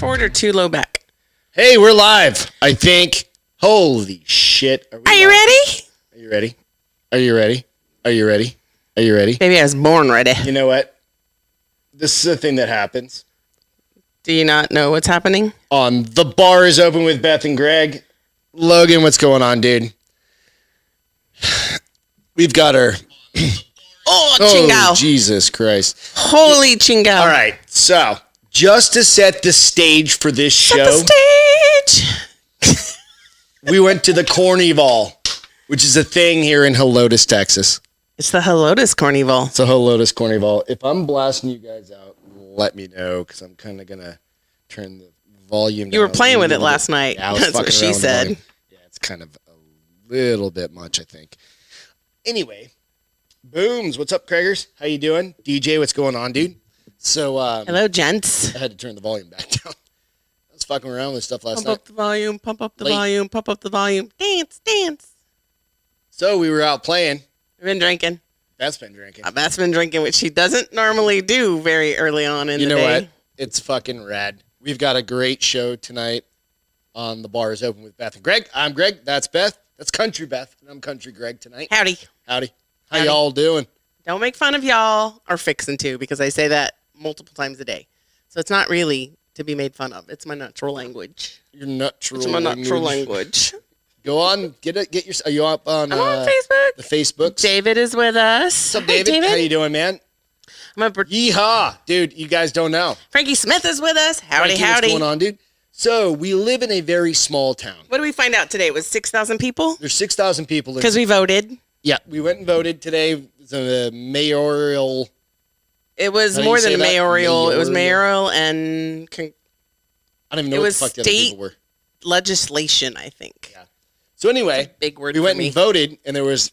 forward or too low back? Hey, we're live, I think. Holy shit. Are you ready? Are you ready? Are you ready? Are you ready? Are you ready? Baby, I was born ready. You know what? This is a thing that happens. Do you not know what's happening? On The Bar is Open with Beth and Greg. Logan, what's going on, dude? We've got our... Oh, chingao. Jesus Christ. Holy chingao. All right, so just to set the stage for this show... Set the stage. We went to the Cornyval, which is a thing here in Helotes, Texas. It's the Helotes Cornyval. It's a Helotes Cornyval. If I'm blasting you guys out, let me know, because I'm kind of going to turn the volume down. You were playing with it last night. Yeah, I was That's what she said. Yeah, it's kind of a little bit much, I think. Anyway, Booms, what's up, Craigers? How you doing? DJ, what's going on, dude? So, hello, gents. I had to turn the volume back down. I was fucking around with stuff last night. Pump up the volume, pump up the volume, pump up the volume. Dance, dance. So we were out playing. We've been drinking. Beth's been drinking. Beth's been drinking, which she doesn't normally do very early on in the day. You know what? It's fucking rad. We've got a great show tonight on The Bar is Open with Beth and Greg. I'm Greg. That's Beth. That's Country Beth. And I'm Country Greg tonight. Howdy. Howdy. How y'all doing? Don't make fun of y'all, or fixing to, because I say that multiple times a day. So it's not really to be made fun of. It's my natural language. Your natural It's my natural language. Go on. Are you up on, I'm on Facebook. The Facebooks? David is with us. What's up, David? How you doing, man? Yeehaw. Dude, you guys don't know. Frankie Smith is with us. Howdy, Frankie, howdy. What's going on, dude? So, we live in a very small town. What did we find out today? It was 6,000 people? There's 6,000 people. Because we voted. Yeah, we went and voted today. The mayoral... It was more than mayoral. It was mayoral and... I don't even know what the fuck the other people were. Legislation, I think. Yeah. So anyway, big word we went and voted, and there was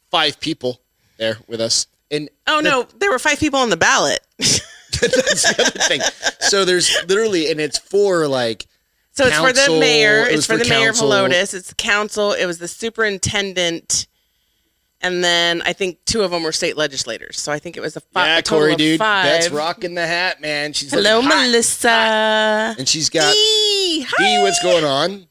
5 people there with us. And no, there were 5 people on the ballot. That's the other thing. So there's literally, and it's for like. So it's council, for the mayor. It's for the mayor of council. Helotes. It's the council. It was the superintendent. And then I think 2 of them were state legislators. So I think it was a total Corey, of dude. 5. That's rocking the hat, man. She's hello, hot, Melissa. hot. And she's got Dee, what's going on?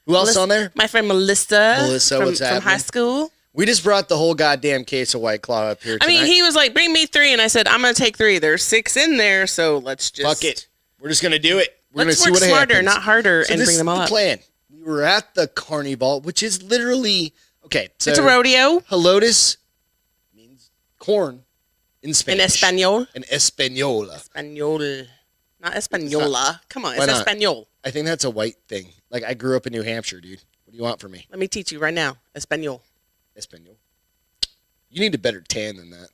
Who else on there? My friend Melissa. Melissa, what's happening? From high school. We just brought the whole goddamn case of White Claw up here tonight. I mean, he was like, bring me 3. And I said, I'm going to take 3. There's 6 in there. So let's just. Fuck it. We're just going to do it. We're going to Let's see work what smarter, happens. not harder, and bring them all up. up. Plan. We were at the Cornyval, which is literally. Okay. So it's a rodeo. Helotes means corn in Spanish. In Espanol. In Española. Espanol. Not Española. Come on, it's not? Espanol. I think that's a white thing. Like, I grew up in New Hampshire, dude. What do you want from me? Let me teach you right now. Espanol. Espanol. You need a better tan than that.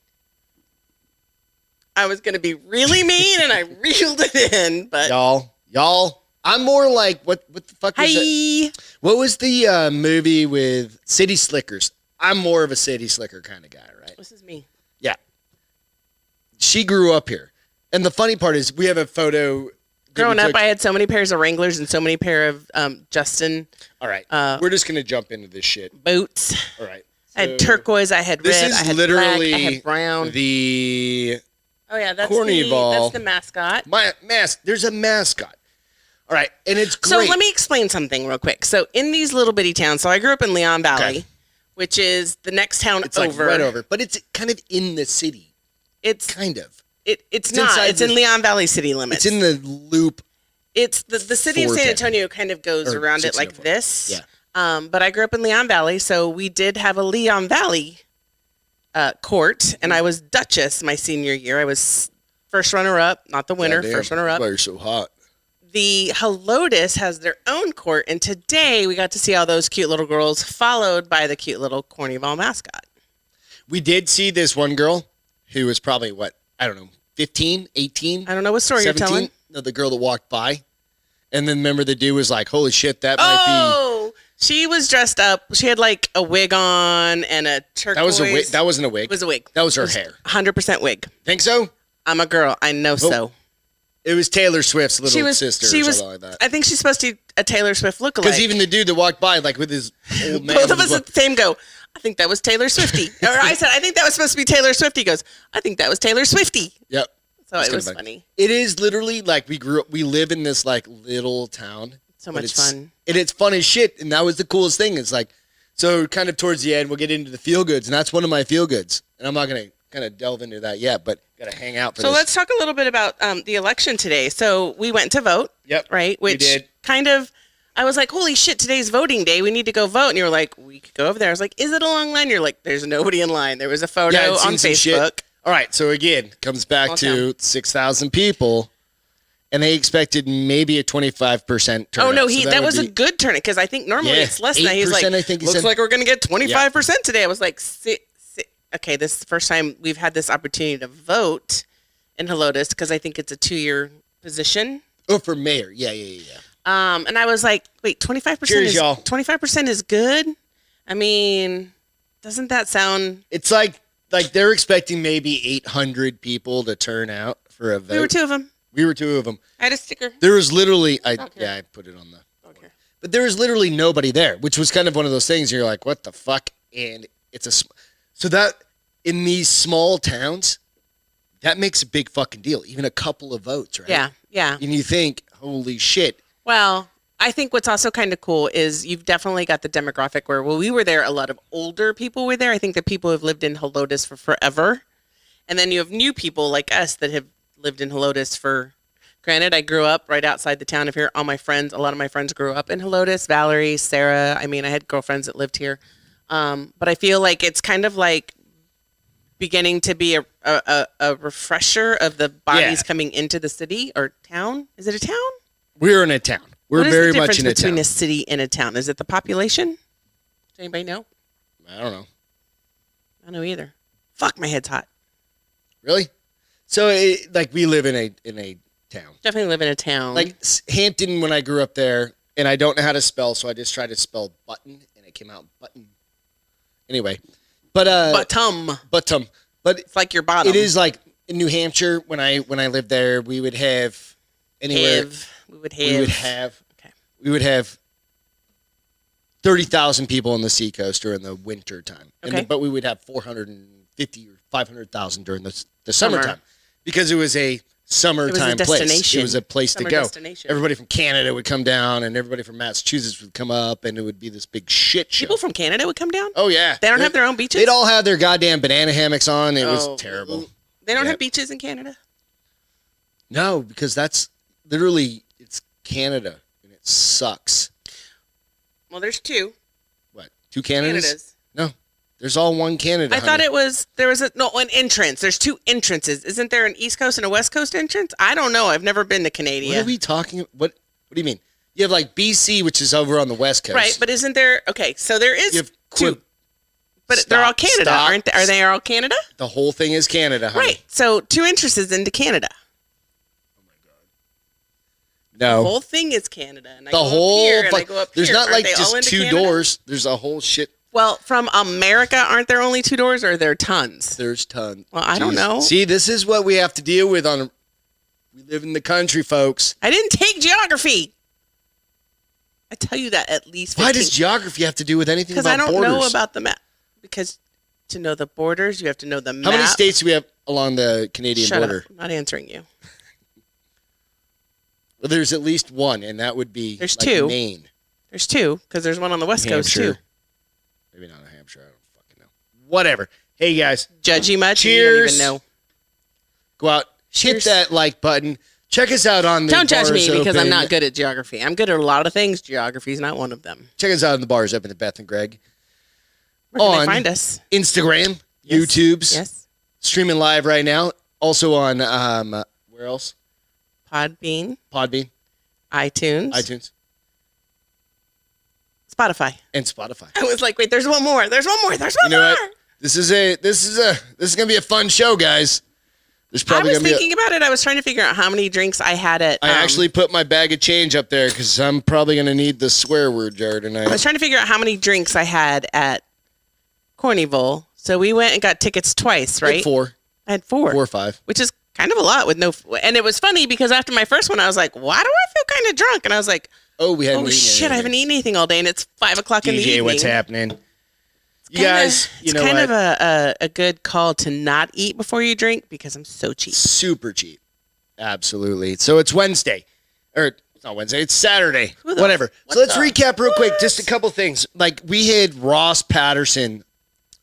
I was going to be really mean, and I reeled it in, but... Y'all, I'm more like, what the fuck was Hi. that? What was the movie with City Slickers? I'm more of a City Slicker kind of guy, right? This is me. Yeah. She grew up here. And the funny part is, we have a photo... Growing up, I had so many pairs of Wranglers and so many pair of Justin... All right. We're just going to jump into this shit. Boots. All right. I had turquoise, I had red, I had black, I had brown. The Oh, yeah, that's Cornyval. the mascot. There's a mascot. All right, and it's great. So let me explain something real quick. So in these little bitty towns, so I grew up in Leon Valley, which is the next town it's over. Like right over, but it's kind of in the city. It's kind of. It's not. It's in Leon Valley city limits. It's in the loop. It's the city of San Antonio kind of goes around it like this. Yeah. But I grew up in Leon Valley, so we did have a Leon Valley court, and I was Duchess my senior year. I was first runner-up, not the winner, first runner-up. Why you're so hot. The Helotes has their own court, and today we got to see all those cute little girls, followed by the cute little Cornyval mascot. We did see this one girl who was probably, 15, 18? I don't know what story 17? you're telling. No, the girl that walked by. And then remember the dude was like, holy shit, that might be... She was dressed up. She had like a wig on and a turquoise. That was a wig. That wasn't a wig. It was a wig. That was her hair. 100% wig. Think so? I'm a girl. I know so. It was Taylor Swift's little sister or something like that. I think she's supposed to be a Taylor Swift lookalike. Because even the dude that walked by, like with his old man. Both of us at the same go, I think that was Taylor Swifty. Or I said, I think that was supposed to be Taylor Swift. He goes, I think that was Taylor Swifty. Yep. So it was funny. It is literally like we live in this like little town. So much fun. And it's fun as shit. And that was the coolest thing. It's like, so kind of towards the end, we'll get into the feel goods. And that's one of my feel goods. And I'm not going to kind of delve into that yet, but got to hang out for this. So let's talk a little bit about the election today. So we went to vote. Yep. Right? Which we did. Kind of, I was like, holy shit, today's voting day. We need to go vote. And you were like, we could go over there. I was like, is it a long line? You're like, there's nobody in line. There was a photo on Facebook. All right. So again, comes back to 6,000 people. And they expected maybe a 25% turnout. Oh, no, that was a good turnout because I think normally it's less than that. He's like, I think looks like we're going to get 25% today. I was like, okay, this is the first time we've had this opportunity to vote in Helotes because I think it's a 2-year position. Oh, for mayor. Yeah. And I was like, wait, 25%? Cheers, y'all. 25% is good? I mean, doesn't that sound... It's like they're expecting maybe 800 people to turn out for a vote. We were two of them. I had a sticker. There was literally, I put it on the. Okay. But there was literally nobody there, which was kind of one of those things. You're like, what the fuck? And so that in these small towns, that makes a big fucking deal. Even a couple of votes, right? Yeah. And you think, holy shit. Well, I think what's also kind of cool is you've definitely got the demographic where, we were there, a lot of older people were there. I think that people have lived in Helotes for forever. And then you have new people like us that have lived in Helotes for, granted, I grew up right outside the town of here. A lot of my friends grew up in Helotes, Valerie, Sarah. I mean, I had girlfriends that lived here. But I feel like it's kind of like beginning to be a refresher of the bodies coming into the city or town. Is it a town? We're in a town. We're very much in a town. What is the difference between a city and a town? Is it the population? Does anybody know? I don't know. I don't know either. Fuck, my head's hot. Really? So, we live in a town. Definitely live in a town. Like Hampton, when I grew up there, and I don't know how to spell, so I just tried to spell button, and it came out button. Anyway, but Buttum. But it's like your bottom. It is like in New Hampshire. When I lived there, we would have anywhere. We would have 30,000 people on the seacoast during the winter time. Okay. But we would have 450 or 500,000 during the summertime. Because it was a summertime place. It was a place to go. Everybody from Canada would come down, and everybody from Massachusetts would come up, and it would be this big shit show. People from Canada would come down? Oh, yeah. They don't have their own beaches? They'd all have their goddamn banana hammocks on. It was terrible. They don't have beaches in Canada? No, because that's literally, it's Canada, and it sucks. Well, there's two. What? Two Canadas? Canadas. No. There's all one Canada. I thought there was an entrance. There's two entrances. Isn't there an East Coast and a West Coast entrance? I don't know. I've never been to Canada. What are we talking? What do you mean? You have like BC, which is over on the West Coast. Right, but isn't there? Okay, so there is two. But they're all Canada, aren't they? Are they all Canada? The whole thing is Canada, honey. Right. So 2 entrances into Canada. Oh my God. No. The whole thing is Canada. And I the go whole. up here and I go up there's here. not Aren't like just two Canada? doors. There's a whole shit. Well, from America, aren't there only 2 doors, or are there tons? There's tons. Well, I don't know. See, this is what we have to deal with we live in the country, folks. I didn't take geography. I tell you that at least 15. Why does geography have to do with anything about borders? Because I don't know about the map. Because to know the borders, you have to know the map. How many states do we have along the Canadian border? Up. I'm not answering you. Well, there's at least one, and that would be there's two. Maine. There's 2, because there's one on the West Coast, too. Maybe not New Hampshire. I don't fucking know. Whatever. Hey, guys. Judgy much? Cheers. You don't even know. Go out. Hit that like button. Check us out on the Don't judge me because open. I'm not good at geography. I'm good at a lot of things. Geography is not one of them. Check us out on the Bars Open at Beth and Greg. Where can they find us? Instagram, yes. YouTube's. Yes. Streaming live right now. Also on, where else? Podbean. iTunes. Spotify. And Spotify. I was like, wait, there's one more. There's one more. You know what? This is gonna be a fun show, guys. I was thinking about it. I was trying to figure out how many drinks I had at. I actually put my bag of change up there because I'm probably gonna need the swear word jar tonight. I was trying to figure out how many drinks I had at Cornyval. So we went and got tickets twice, right? I had 4. 4 or 5. Which is kind of a lot with no. And it was funny because after my first one, I was like, why do I feel kind of drunk? And I was like, oh, we haven't eaten shit, I haven't eaten anything all day, and it's 5 o'clock in the evening. What's happening? You guys, it's kind of a good call to not eat before you drink because I'm so cheap. Super cheap. Absolutely. So it's Wednesday. Or it's not Wednesday, it's Saturday. Whatever. So let's recap real quick. Just a couple things. Like, we had Ross Patterson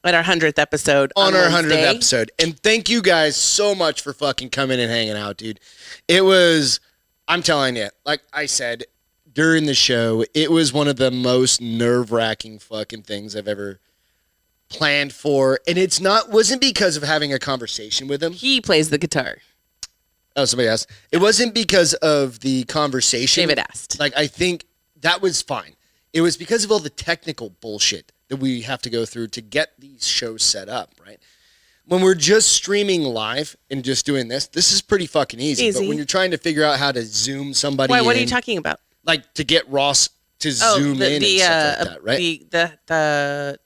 at our 100th episode on our 100th episode. And thank you guys so much for fucking coming and hanging out, dude. It was, I'm telling you, like I said during the show, it was one of the most nerve-wracking fucking things I've ever planned for. And wasn't because of having a conversation with him. He plays the guitar. Oh, somebody asked. It wasn't because of the conversation. David asked. Like, I think that was fine. It was because of all the technical bullshit that we have to go through to get these shows set up, right? When we're just streaming live and just doing this is pretty fucking easy. But when you're trying to figure out how to Zoom somebody in. What are you talking about? Like, to get Ross to zoom in and stuff like that, right? The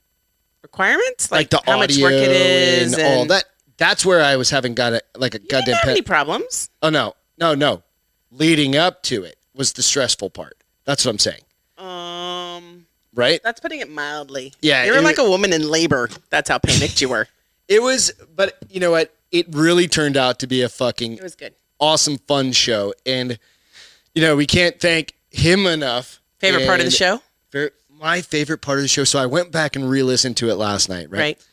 requirements? Like the how audio much work it is and all that. That's where I was having goddamn any problems. Oh, no. Leading up to it was the stressful part. That's what I'm saying. Right? That's putting it mildly. Yeah. You were like a woman in labor. That's how panicked you were. It was, but you know what? It really turned out to be a fucking it was good. Awesome, fun show. And, we can't thank him enough. Favorite part of the show? My favorite part of the show. So I went back and re-listened to it last night, right? Right.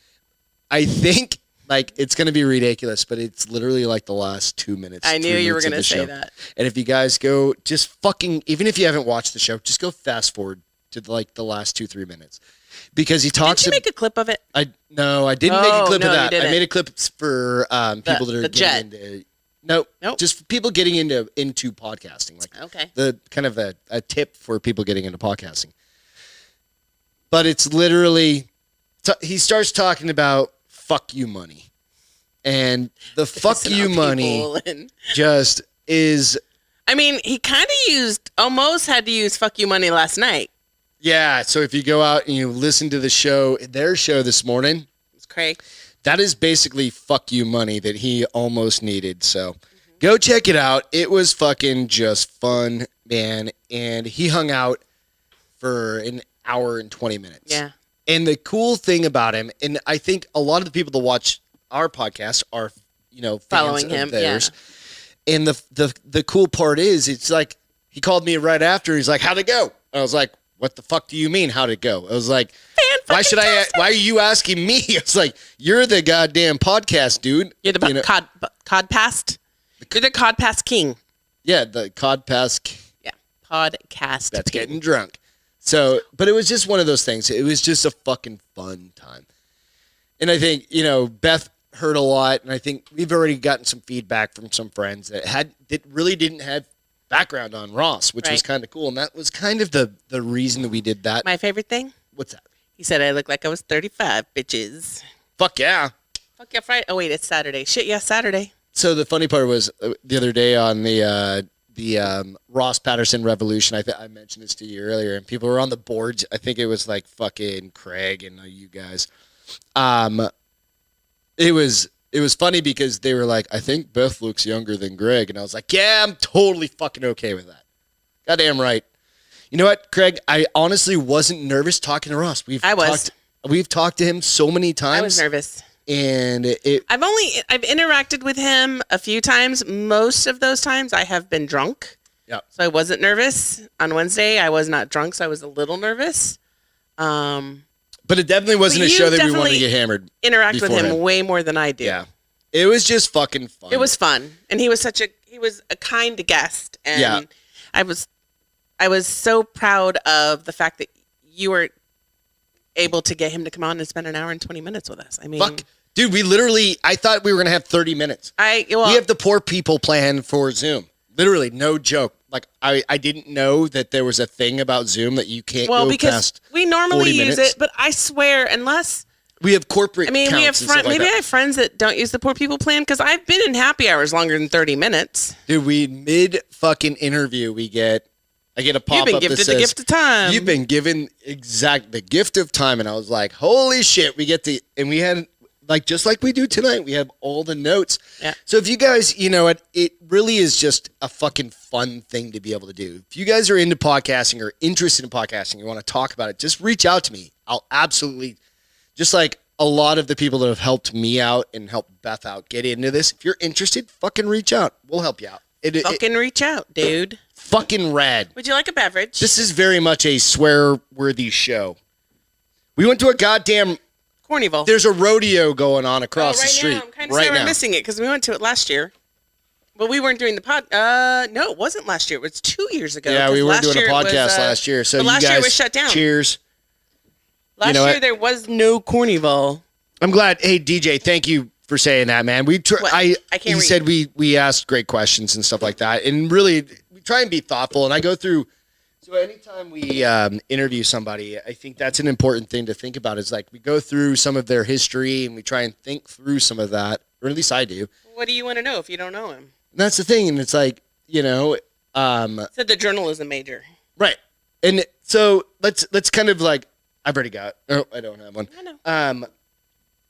I think, it's going to be ridiculous, but it's literally like the last 2 minutes. I knew you were going to say that. And if you guys go, just fucking, even if you haven't watched the show, just go fast forward to the last 2-3 minutes, because he talks. Did you make a clip of it? I didn't make a clip of that. I made a clip for people that are getting into. Nope. Just for people getting into podcasting. Like, okay. The kind of a tip for people getting into podcasting. But it's literally, he starts talking about fuck you money, and the fuck you money just is. I mean, he kind of almost had to use fuck you money last night. Yeah, so if you go out and you listen to their show this morning, it's Craig. That is basically fuck you money that he almost needed. So go check it out. It was fucking just fun, man. And he hung out for an hour and 20 minutes. Yeah. And the cool thing about him, and I think a lot of the people that watch our podcast are, fans following him. Of theirs. Yeah. And the cool part is, it's like, he called me right after. He's like, how'd it go? I was like, what the fuck do you mean, how'd it go? I was like, why are you asking me? I was like, you're the goddamn podcast dude. You're the Codpast. You're the Codpast king. Yeah, the Codpast. Yeah, podcast. That's king. Getting drunk. So, but it was just one of those things. It was just a fucking fun time. And I think, Beth heard a lot, and I think we've already gotten some feedback from some friends that really didn't have background on Ross, which was kind of cool. And that was kind of the reason that we did that. My favorite thing? What's that? He said I look like I was 35, bitches. Fuck yeah. Fuck yeah, Friday. Oh, wait, it's Saturday. Shit, yeah, Saturday. So the funny part was the other day on the Ross Patterson Revolution, I mentioned this to you earlier, and people were on the boards. I think it was like fucking Craig and you guys. It was funny because they were like, I think Beth looks younger than Greg. And I was like, yeah, I'm totally fucking okay with that. Goddamn right. You know what, Craig? I honestly wasn't nervous talking to Ross. We've talked to him so many times. I was nervous. And I've interacted with him a few times. Most of those times I have been drunk. Yeah. So I wasn't nervous. On Wednesday, I was not drunk, so I was a little nervous. But it definitely wasn't a show that we wanted to get hammered. Interact with him way more than I do. Yeah. It was just fucking fun. It was fun. And he was a kind guest. And yeah. I was so proud of the fact that you were able to get him to come on and spend an hour and 20 minutes with us. I mean, fuck. Dude, I thought we were going to have 30 minutes. We have the poor people plan for Zoom. Literally, no joke. Like, I didn't know that there was a thing about Zoom that you can't go past 40 minutes. We normally use it, but I swear, unless... We have corporate counts maybe I have friends that don't use the poor people plan, because I've been in happy hours longer than 30 minutes. Dude, mid-fucking interview, I get a pop-up that says... You've been gifted the gift of time. You've been given the gift of time. And I was like, holy shit, and we had... just like we do tonight, we have all the notes. Yeah. So if you guys, it really is just a fucking fun thing to be able to do. If you guys are into podcasting or interested in podcasting, you want to talk about it, just reach out to me. I'll absolutely, just like a lot of the people that have helped me out and helped Beth out get into this. If you're interested, fucking reach out. We'll help you out. Fucking reach out, dude. Fucking rad. Would you like a beverage? This is very much a swear-worthy show. We went to a goddamn... Cornyval. There's a rodeo going on across the street. Now. I'm kind of sorry we're missing it because we went to it last year. But we weren't doing the pod. No, it wasn't last year. It was 2 years ago. Yeah, we weren't doing a podcast last year. So last year it was shut down. Cheers. Last year there was no Cornyval. I'm glad. Hey, DJ, thank you for saying that, man. I can't read. Said we asked great questions and stuff like that, and really we try and be thoughtful. And I go through. So anytime we interview somebody, I think that's an important thing to think about. Is like we go through some of their history and we try and think through some of that, or at least I do. What do you want to know if you don't know him? And that's the thing, and it's like said the journalism major, right? And so let's kind of like I've already got. Oh, I don't have one. I know.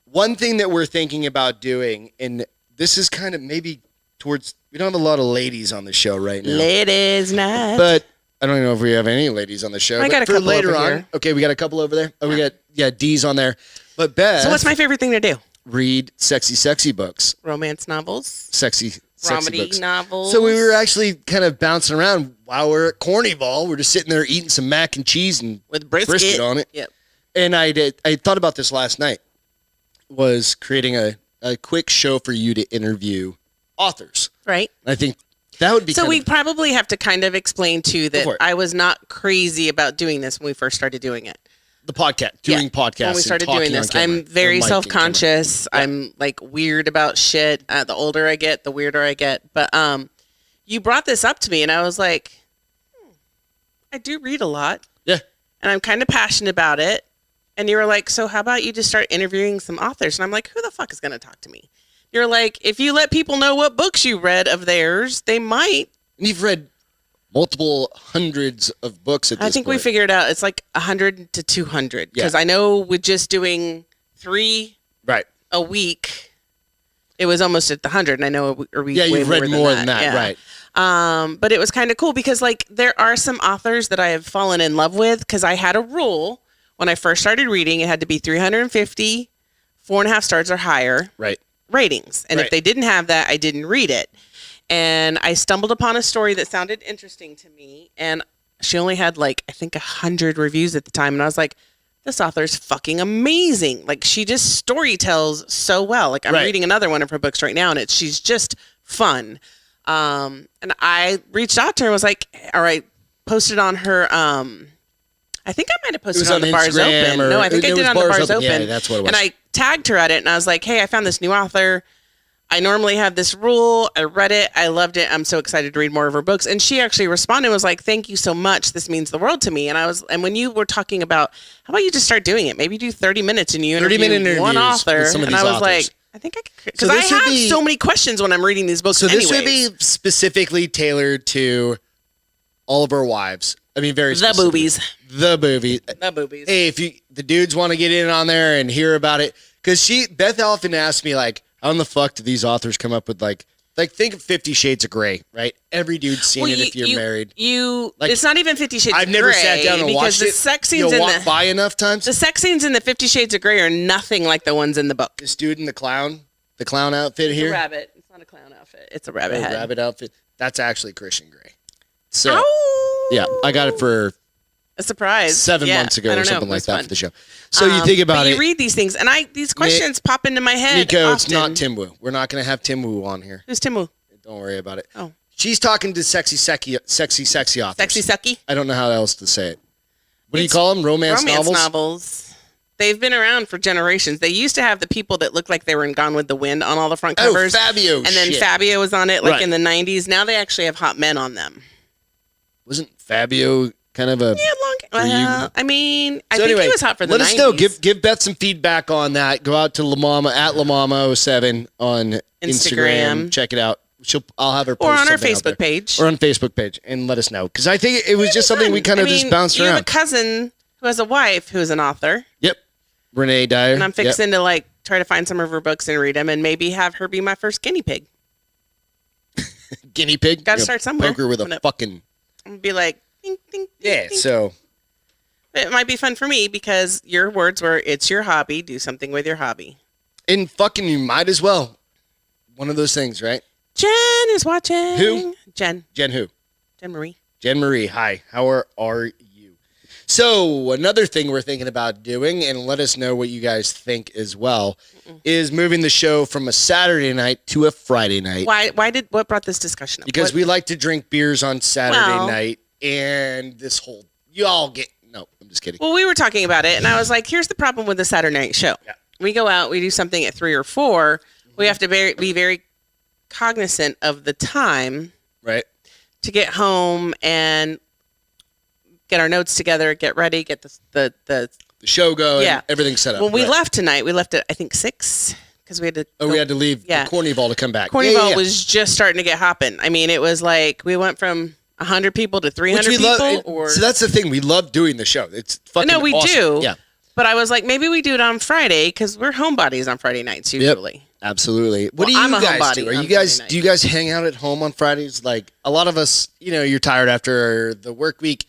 One thing that we're thinking about doing, and this is kind of maybe towards, we don't have a lot of ladies on the show right now. Ladies night. But I don't even know if we have any ladies on the show. I got a couple later over on. here. Okay, we got a couple over there. Oh, we got D's on there. But Beth. So what's my favorite thing to do? Read sexy books. Romance novels. Sexy books. Novels. So we were actually kind of bouncing around while we're at Cornyval. We're just sitting there eating some mac and cheese and with brisket on it. Yep. And I thought about this last night. Was creating a quick show for you to interview authors. Right. I think that would be so we probably have to kind of explain too that I was not crazy about doing this when we first started doing it. The podcast, podcasts. When we started doing this, I'm very self-conscious. Yeah. I'm like weird about shit. The older I get, the weirder I get. But you brought this up to me and I was like, I do read a lot. Yeah. And I'm kind of passionate about it. And you were like, so how about you just start interviewing some authors? And I'm like, who the fuck is going to talk to me? You're like, if you let people know what books you read of theirs, they might. And you've read multiple hundreds of books at this point. I think we figured out it's like 100 to 200. Because I know with just doing 3 a week, it was almost at the 100. And I know a week you've read more than that. Right. But it was kind of cool because like there are some authors that I have fallen in love with because I had a rule. When I first started reading, it had to be 350, 4.5 stars or higher ratings. And if they didn't have that, I didn't read it. And I stumbled upon a story that sounded interesting to me. And she only had like, I think 100 reviews at the time. And I was like, this author's fucking amazing. Like she just story tells so well. Like I'm reading another one of her books right now and she's just fun. And I reached out to her and was like, all right, posted on her, I think I might have posted it on the Bars Open. No, I think I did on the Bars Open. Yeah, that's what it was. And I tagged her at it, and I was like, hey, I found this new author. I normally have this rule. I read it. I loved it. I'm so excited to read more of her books. And she actually responded and was like, thank you so much. This means the world to me. And when you were talking about, how about you just start doing it? Maybe do 30 minutes and you interview one author. And I was like, I think I could. Because I have so many questions when I'm reading these books. So this would be specifically tailored to all of our wives. I mean, very specific. The boobies. Hey, if the dudes want to get in on there and hear about it, because Beth often asks me like, how in the fuck do these authors come up with like think of 50 Shades of Grey, right? Every dude's seen it if you're married. It's not even 50 Shades of Grey. I've never sat down and watched it. The sex scenes by enough times. The sex scenes in the 50 Shades of Grey are nothing like the ones in the book. This dude in the clown outfit here. It's a rabbit. It's not a clown outfit. It's a rabbit head. Rabbit outfit. That's actually Christian Grey. So. Yeah, I got it for a surprise 7 months ago or something like that for the show. So you think about it. You read these things, and these questions pop into my head. Nico, often. It's not Tim Wu. We're not going to have Tim Wu on here. Who's Tim Wu? Don't worry about it. Oh, she's talking to sexy authors. Sexy sucky. I don't know how else to say it. What do you call them? Romance novels. They've been around for generations. They used to have the people that looked like they were in Gone with the Wind on all the front covers. Oh, Fabio. And then Fabio was on it in the 90s. Now they actually have hot men on them. Wasn't Fabio kind of a... Yeah, I mean, I think he was hot for the 90s. Let us know. Give Beth some feedback on that. Go out to LaMama, at LaMama07 on Instagram. Check it out. I'll have her post or on our Facebook page. Or on Facebook page. And let us know. Because I think it was just something we kind of just bounced around. You have a cousin who has a wife who's an author. Yep. Renee Dyer. And I'm fixing to try to find some of her books and read them and maybe have her be my first guinea pig. Guinea pig? Got to start somewhere. Poke her with a fucking... And be like, ding, ding, yeah, ding. So... It might be fun for me because your words were, it's your hobby. Do something with your hobby. And fucking you might as well. One of those things, right? Jen is watching. Who? Jen. Jen who? Jen Marie. Jen Marie, hi. How are you? So another thing we're thinking about doing, and let us know what you guys think as well, is moving the show from a Saturday night to a Friday night. What brought this discussion up? Because we like to drink beers on Saturday night, and this whole, I'm just kidding. Well, we were talking about it, and I was like, here's the problem with the Saturday night show. Yeah. We go out, we do something at 3 or 4. We have to be very cognizant of the time. Right. To get home and get our notes together, get ready, get the show going, everything set up. When we left tonight, we left at, I think, 6 because we had to. We had to leave the Cornyval to come back. Cornyval was just starting to get hopping. I mean, it was like we went from 100 people to 300 people. So that's the thing. We love doing the show. It's fucking awesome. No, we do. Yeah. But I was like, maybe we do it on Friday because we're homebodies on Friday nights usually. Yep. Absolutely. What do you guys do? Do you guys hang out at home on Fridays? Like a lot of us, you're tired after the work week.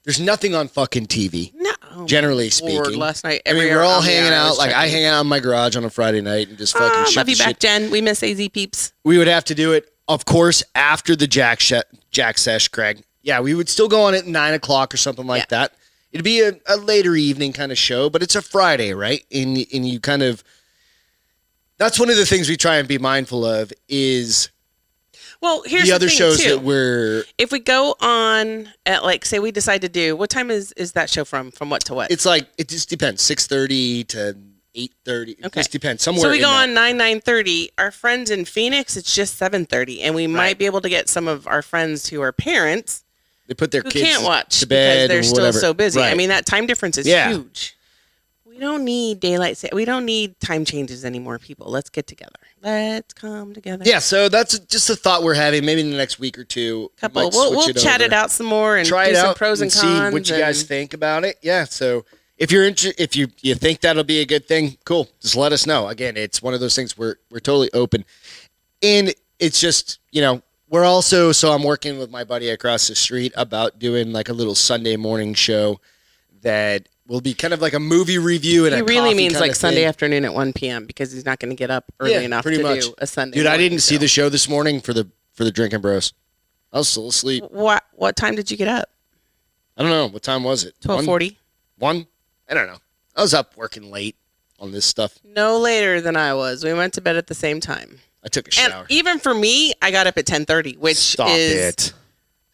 There's nothing on fucking TV. No. Generally speaking. Last night, we're all hanging out. Like I hang out in my garage on a Friday night and just fucking shoot love you the back, shit. Jen. We miss AZ peeps. We would have to do it, of course, after the Jack sesh, Craig. Yeah, we would still go on at 9 o'clock or something like that. It'd be a later evening kind of show, but it's a Friday, right? And you kind of... That's one of the things we try and be mindful of is here's the other shows too. that we're... If we go on at, like, say we decide to do... What time is that show from? From what to what? It's like, it just depends. 6:30 to 8:30. It just depends. Somewhere so we go on 9:30. Our friends in Phoenix, it's just 7:30. And we might be able to get some of our friends who are parents... They put their who kids can't watch to bed because they're still so busy. Right. I mean, that time difference is huge. We don't need daylight. We don't need time changes anymore, people. Let's get together. Let's come together. Yeah, so that's just a thought we're having. Maybe in the next week or two. We'll chat it out some more and try do it some out pros and cons. See what you guys think about it. Yeah, so if you're if you think that'll be a good thing, cool. Just let us know. Again, it's one of those things we're totally open. And it's just, we're also, so I'm working with my buddy across the street about doing like a little Sunday morning show that will be kind of like a movie review. And he really means like Sunday afternoon at 1 p.m. because he's not going to get up early enough to do a Sunday. Dude, I didn't see the show this morning for the Drinking Bros. I was still asleep. What time did you get up? I don't know. What time was it? 12:40. 1? I don't know. I was up working late on this stuff. No later than I was. We went to bed at the same time. I took a shower. And even for me, I got up at 10:30, which is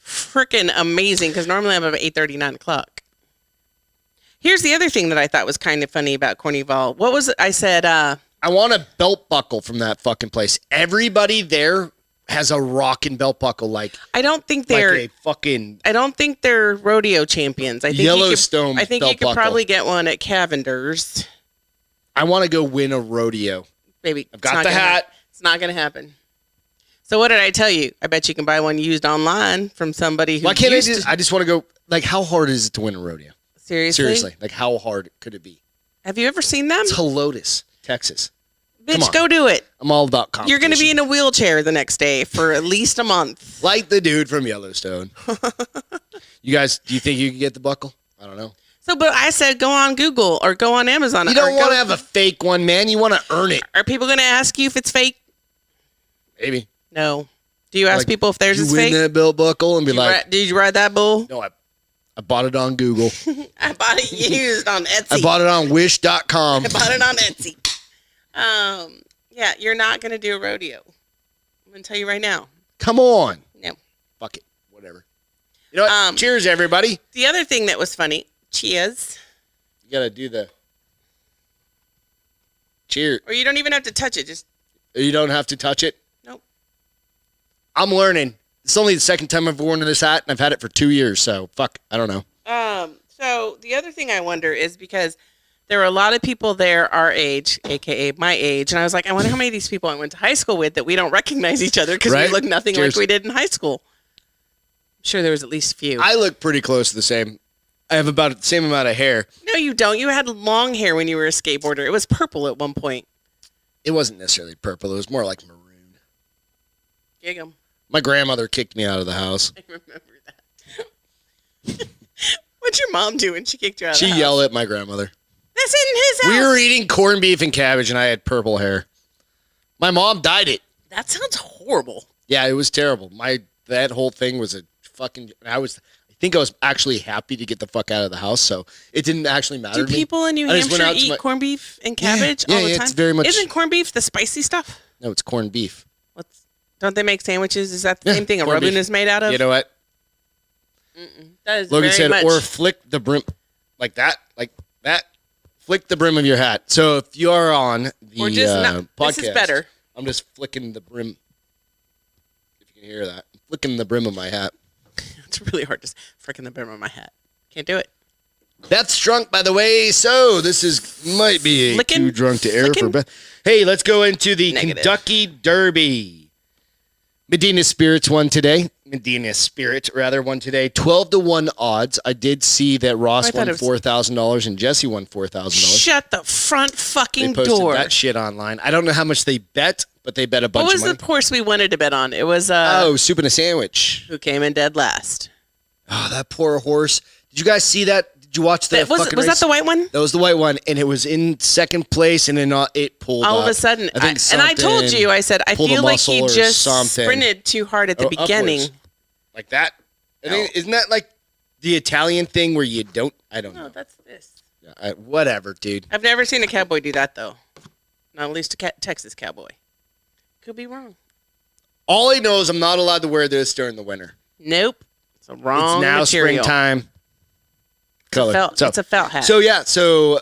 freaking amazing because normally I'm up at 8:30, 9 o'clock. Here's the other thing that I thought was kind of funny about Cornyval. What was it? I said, I want a belt buckle from that fucking place. Everybody there has a rockin' belt buckle. I don't think they're like a fucking. I don't think they're rodeo champions. I think Yellowstone. I think you could probably get one at Cavender's. I want to go win a rodeo. Baby, I've got the hat. It's not going to happen. So what did I tell you? I bet you can buy one used online from somebody who. Why can't I just want to go. Like, how hard is it to win a rodeo? Seriously? Like, how hard could it be? Have you ever seen them? It's Helotes, Texas. Bitch, go do it. I'm all about competition. You're going to be in a wheelchair the next day for at least a month. Like the dude from Yellowstone. You guys, do you think you can get the buckle? I don't know. But I said go on Google or go on Amazon. You don't want to have a fake one, man. You want to earn it. Are people going to ask you if it's fake? Maybe. No. Do you ask people if theirs is fake? You win that belt buckle and be like... Did you ride that bull? No, I bought it on Google. I bought it used on Etsy. I bought it on Wish.com. I bought it on Etsy. Yeah, you're not going to do a rodeo. I'm going to tell you right now. Come on. No. Fuck it. Whatever. You know what? Cheers, everybody. The other thing that was funny. Cheers. You got to do the... Cheers. Or you don't even have to touch it. Just... You don't have to touch it? Nope. I'm learning. It's only the second time I've worn this hat, and I've had it for 2 years, so fuck, I don't know. So the other thing I wonder is because there were a lot of people there our age, a.k.a. my age, and I was like, I wonder how many of these people I went to high school with that we don't recognize each other because we look nothing like we did in high school. I'm sure there was at least a few. I look pretty close to the same. I have about the same amount of hair. No, you don't. You had long hair when you were a skateboarder. It was purple at one point. It wasn't necessarily purple. It was more like maroon. Gig 'em. My grandmother kicked me out of the house. I remember that. What'd your mom do when she kicked you out of the house? She yelled at my grandmother. That's in his house. We were eating corned beef and cabbage, and I had purple hair. My mom dyed it. That sounds horrible. Yeah, it was terrible. That whole thing was a fucking. I think I was actually happy to get the fuck out of the house, so it didn't actually matter. Do people in New Hampshire eat corned beef and cabbage all the time? It's very much. Isn't corned beef the spicy stuff? No, it's corned beef. Don't they make sandwiches? Is that the same thing a rubin is made out of? You know what? That is Logan very said, much. or flick the brim like that. Flick the brim of your hat. So if you are on the podcast, this is better. I'm just flicking the brim. If you can hear that, I'm flicking the brim of my hat. It's really hard to frickin' the brim of my hat. Can't do it. Beth's drunk, by the way. So this might be too drunk to air for Beth. Hey, let's go into the Kentucky Derby. Medina Spirit won today. 12-1 odds. I did see that Ross won $4,000 and Jesse won $4,000. Shut the front fucking door. They posted that shit online. I don't know how much they bet, but they bet a bunch of money. What was the horse we wanted to bet on? It was Soup and a Sandwich. Who came in dead last. Oh, that poor horse. Did you guys see that? Did you watch the fucking race? Was that the white one? That was the white one, and it was in second place, and then it pulled all of a sudden. I told you, I said, I feel like he just sprinted too hard at the beginning. Upwards. Like that? Isn't that like the Italian thing where you don't? I don't know. No, that's this. Whatever, dude. I've never seen a cowboy do that, though. Not at least a Texas cowboy. Could be wrong. All I know is I'm not allowed to wear this during the winter. Nope. It's a wrong It's now material. springtime. Color. It's a felt hat. So, yeah. So,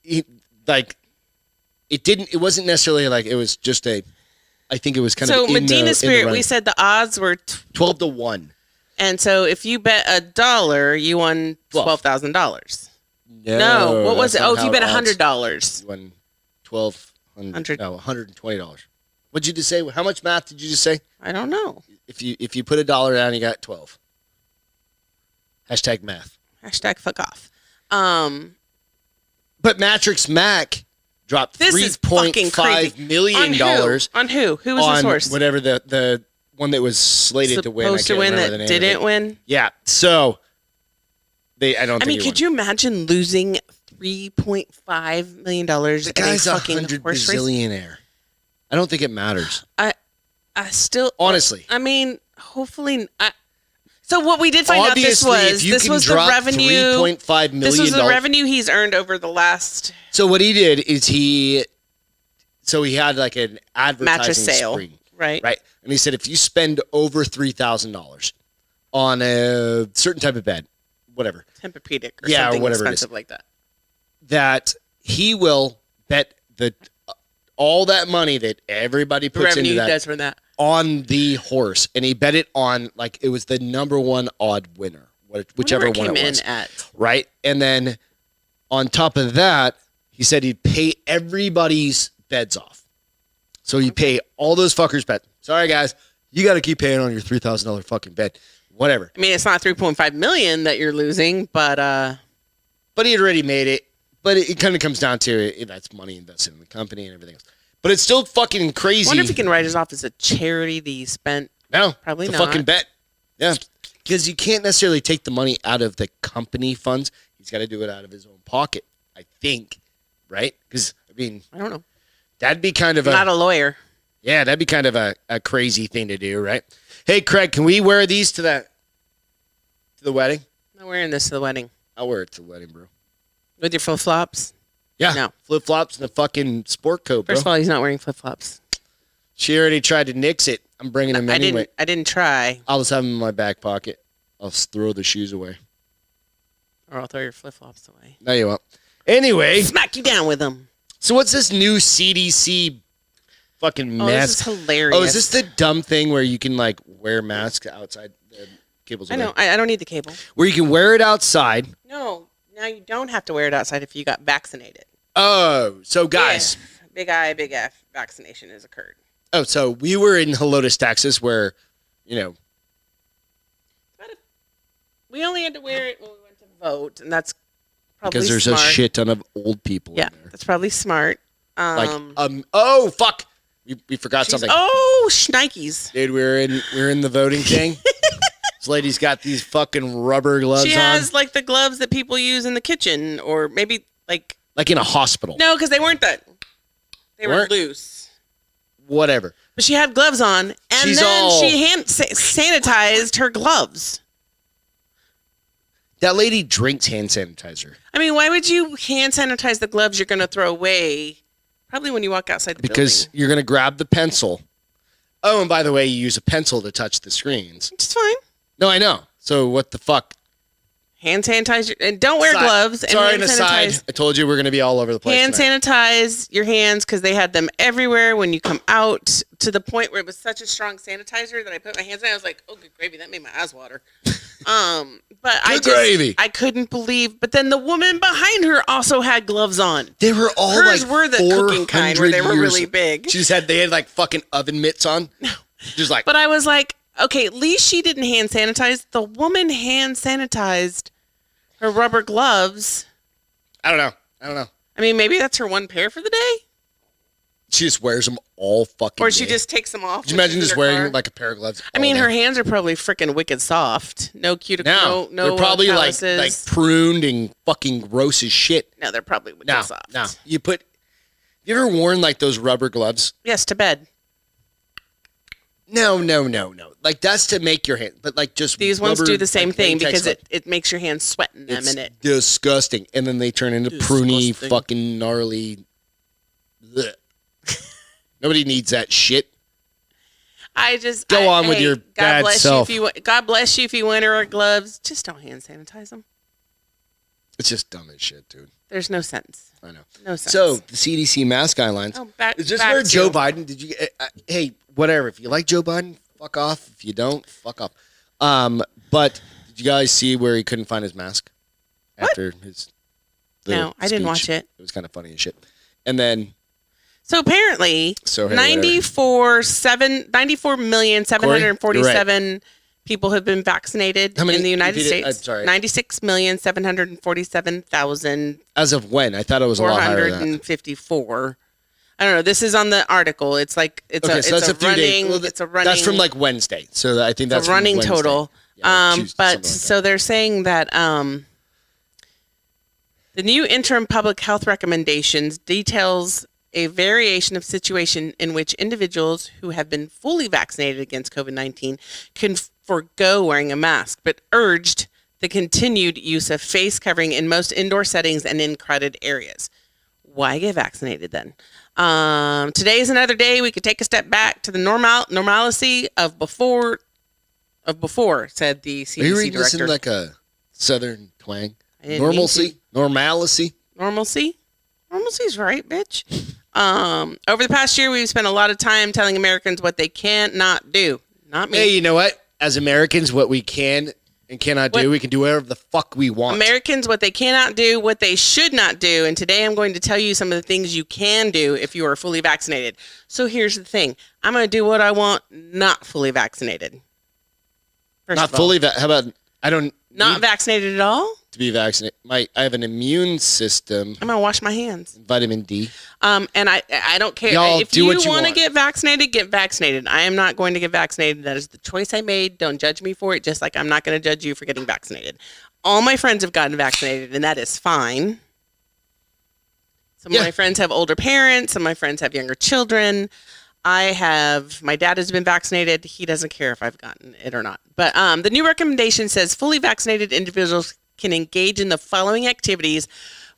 it wasn't necessarily like it was just I think it was kind of So, Medina Spirit, we said the odds were 12-1. And so, if you bet $1, you won $12,000. No. What was it? Oh, if you bet $100. You won $1,200. No, $120. What'd you just say? How much math did you just say? I don't know. If you put $1 down, you got 12. Hashtag math. Hashtag fuck off. But Matrix Mac dropped $3.5 million. On who? Who was this horse? Whatever the one that was slated to win. Supposed to win that didn't win? Yeah. So could you imagine losing $3.5 million? The guy's a $100 bazillionaire. I don't think it matters. I still honestly. I mean, hopefully. So what we did find out this was the revenue. $3.5 million. This was the revenue he's earned over the last. So what he did is he had like an advertising mattress sale, spree, right? And he said if you spend over $3,000 on a certain type of bed, whatever, Tempur-Pedic or something whatever expensive like that, that he will bet all that money that everybody puts into that on the horse, and he bet it on like it was the number one odd winner, whichever one it was, right? And then on top of that, he said he'd pay everybody's beds off. So you pay all those fuckers' bets. Sorry guys, you got to keep paying on your $3,000 fucking bed, whatever. I mean, it's not $3.5 million that you're losing, but he had already made it. But it kind of comes down to that's money invested in the company and everything else. But it's still fucking crazy. I wonder if he can write it off as a charity that he spent. No, probably not. It's a fucking bet. Yeah, because you can't necessarily take the money out of the company funds. He's got to do it out of his own pocket, I think. Right? Because I don't know. That'd be kind of not a lawyer. Yeah, that'd be kind of a crazy thing to do, right? Hey, Craig, can we wear these to the wedding? I'm not wearing this to the wedding. I'll wear it to the wedding, bro. With your flip-flops? Yeah. No. Flip-flops and a fucking sport coat, bro. First of all, he's not wearing flip-flops. She already tried to nix it. I'm bringing them anyway. I didn't try. I'll just have them in my back pocket. I'll throw the shoes away. Or I'll throw your flip-flops away. No, you won't. Anyway. Smack you down with them. So what's this new CDC fucking mask? This is hilarious. Oh, is this the dumb thing where you can like wear masks outside the cables? I know. I don't need the cable. Where you can wear it outside. No. Now you don't have to wear it outside if you got vaccinated. Oh, so guys. Yeah. Big F vaccination has occurred. Oh, so we were in Helotes, Texas, where, we only had to wear it when we went to vote, and that's probably because there's smart. a shit ton of old people in there. That's probably smart. Oh, fuck. We forgot something. Oh, shnikes. Dude, we're in the voting thing. This lady's got these fucking rubber gloves on. She has like the gloves that people use in the kitchen, or maybe like in a hospital. No, because they weren't that. They were loose. Whatever. But she had gloves on, and And then she sanitized her gloves. That lady drinks hand sanitizer. I mean, why would you hand sanitize the gloves you're going to throw away? Probably when you walk outside the building. Because you're going to grab the pencil. Oh, and by the way, you use a pencil to touch the screens. It's fine. No, I know. So what the fuck? Hand sanitize and don't wear gloves. Sorry, an aside. I told you we're going to be all over the place. Hand sanitize your hands because they had them everywhere when you come out, to the point where it was such a strong sanitizer that I put my hands in. I was like, "Oh, good gravy!" That made my eyes water. But I couldn't believe. But then the woman behind her also had gloves on. They were all hers were the cooking kind where they were really big. They had like fucking oven mitts on. Just like. But I was like, okay, at least she didn't hand sanitize. The woman hand sanitized her rubber gloves. I don't know. I mean, maybe that's her one pair for the day. She just wears them all fucking Or she just takes them off. Could you imagine just wearing like a pair of gloves? I mean, her hands are probably freaking wicked soft. No cuticle, no they're probably like pruned and fucking gross as shit. No, they're probably wicked soft. No, you ever worn like those rubber gloves? Yes, to bed. No. Like that's to make your hand, but like just these ones do the same thing because it makes your hands sweat in them, and it disgusting. And then they turn into pruny, fucking gnarly. Blech. Nobody needs that shit. Go on with your bad self. God bless you if you want to wear gloves. Just don't hand sanitize them. It's just dumb as shit, dude. There's no sense. I know. No sense. So the CDC mask guidelines. Is this where Joe Biden? Did you? Hey, whatever. If you like Joe Biden, fuck off. If you don't, fuck off. But did you guys see where he couldn't find his mask after his? No, I didn't watch it. It was kind of funny as shit. And then. So apparently, 94,747,000 people have been vaccinated in the United States. I'm sorry. 96,747,000. As of when? I thought it was a lot higher than that. 454. I don't know. This is on the article. It's like it's a running. Well, it's a running. That's from like Wednesday. So I think that's a running from total. Yeah, but so they're saying that the new interim public health recommendations details a variation of situation in which individuals who have been fully vaccinated against COVID-19 can forego wearing a mask, but urged the continued use of face covering in most indoor settings and in crowded areas. Why get vaccinated then? Today is another day we could take a step back to the normalcy of before, said the CDC director. Are you reading this in like a southern twang? Normalcy? Normalcy's right, bitch. Over the past year, we've spent a lot of time telling Americans what they cannot do. Not me. Hey, you know what? As Americans, what we can and cannot do, we can do whatever the fuck we want. Americans, what they cannot do, what they should not do. And today I'm going to tell you some of the things you can do if you are fully vaccinated. So here's the thing. I'm going to do what I want, not fully vaccinated. Not fully how about not vaccinated at all? To be vaccinated. I have an immune system. I'm going to wash my hands. Vitamin D. And I don't care. If you want to get vaccinated, get vaccinated. I am not going to get vaccinated. That is the choice I made. Don't judge me for it, just like I'm not going to judge you for getting vaccinated. All my friends have gotten vaccinated, and that is fine. Some of my friends have older parents. Some of my friends have younger children. My dad has been vaccinated. He doesn't care if I've gotten it or not. But the new recommendation says fully vaccinated individuals can engage in the following activities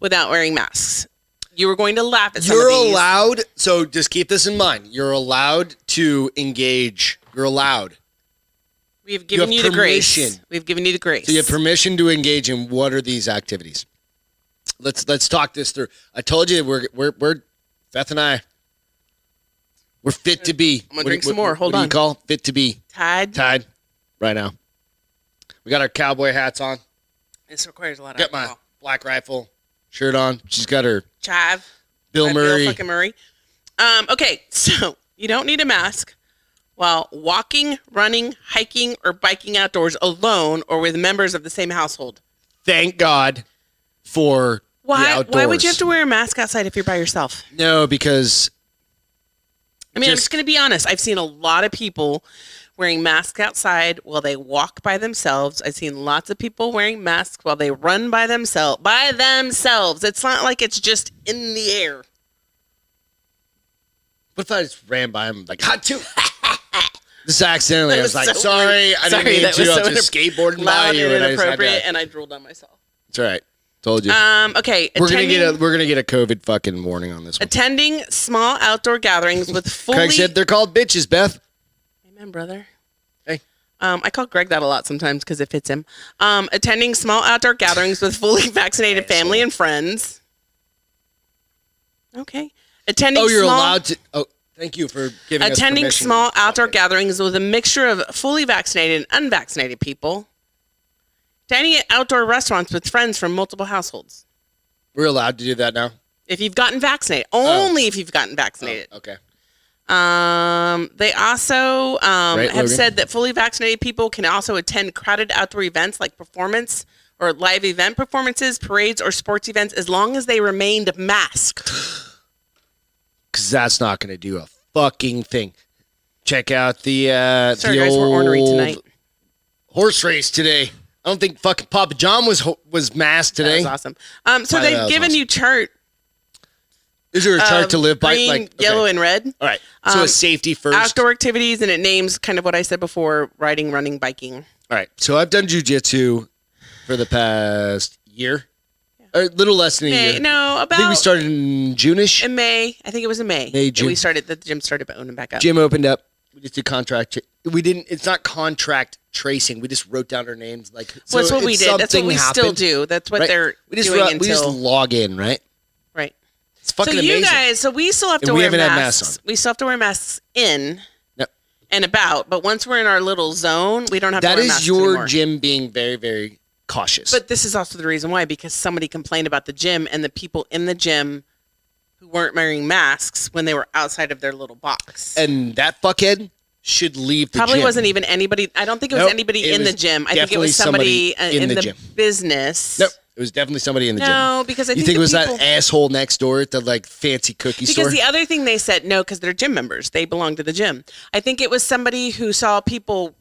without wearing masks. You were going to laugh at some of these. You're allowed, so just keep this in mind. You're allowed to engage. You're allowed. We've given you the grace. We've given you the grace. So you have permission to engage in what are these activities? Let's talk this through. I told you we're Beth and I, we're fit to be. I'm going to drink some more. Hold on. What do you call fit to be? Tied. Right now. We got our cowboy hats on. This requires a lot of alcohol. Got my Black Rifle shirt on. She's got her Chive. Bill Murray. Bill Murray. Okay, so you don't need a mask while walking, running, hiking, or biking outdoors alone or with members of the same household. Thank God for the outdoors. Why would you have to wear a mask outside if you're by yourself? No, because... I'm just going to be honest. I've seen a lot of people wearing masks outside while they walk by themselves. I've seen lots of people wearing masks while they run by themselves. It's not like it's just in the air. What if I just ran by them like, hot too? Just accidentally. I was like, sorry, I didn't mean to. I was just skateboarding by you. And inappropriate, and I drooled on myself. It's all right. Told you. Okay. We're gonna get a COVID fucking warning on this one. Attending small outdoor gatherings with fully. Craig said they're called bitches, Beth. Amen, brother. Hey. I call Greg that a lot sometimes because it fits him. Attending small outdoor gatherings with fully vaccinated family and friends. Okay. Allowed to. Oh, thank you for giving us attending permission. small outdoor gatherings with a mixture of fully vaccinated and unvaccinated people. Dining at outdoor restaurants with friends from multiple households. We're allowed to do that now? If you've gotten vaccinated. Only if you've gotten vaccinated. Oh, okay. They also Right, have Logan? said that fully vaccinated people can also attend crowded outdoor events like performance or live event performances, parades, or sports events as long as they remained masked. Because that's not going to do a fucking thing. Check out the Sorry, the guys, we're ornery tonight. horse race today. I don't think fucking Papa John was masked today. That was awesome. So they've given you chart. Is there a chart to live by? Green, yellow, and red. All right. So a safety first. Outdoor activities, and it names kind of what I said before: riding, running, biking. All right. So I've done jujitsu for the past year. A little less than a year. No, about. I think we started in June-ish. In May. I think it was in May. June. We started. The gym started opening back up. Gym opened up. We just did contract. We didn't. It's not contract tracing. We just wrote down our names. Like well, that's what we did. That's what we still do. That's what they're doing we just log in, right? Right. It's fucking amazing. So you guys, so we still have to wear masks. We still have to wear masks in and about. But once we're in our little zone, we don't have to wear masks That is your anymore. gym being very, very cautious. But this is also the reason why, because somebody complained about the gym and the people in the gym who weren't wearing masks when they were outside of their little box. And that fuckhead should leave the gym. Probably wasn't even anybody. I don't think it was anybody in the gym. I think it was somebody in the gym. Business. Nope. It was definitely somebody in the gym. No, because I think you think it was that asshole next door at the like fancy cookie store? Because the other thing they said, no, because they're gym members. They belong to the gym. I think it was somebody who saw people.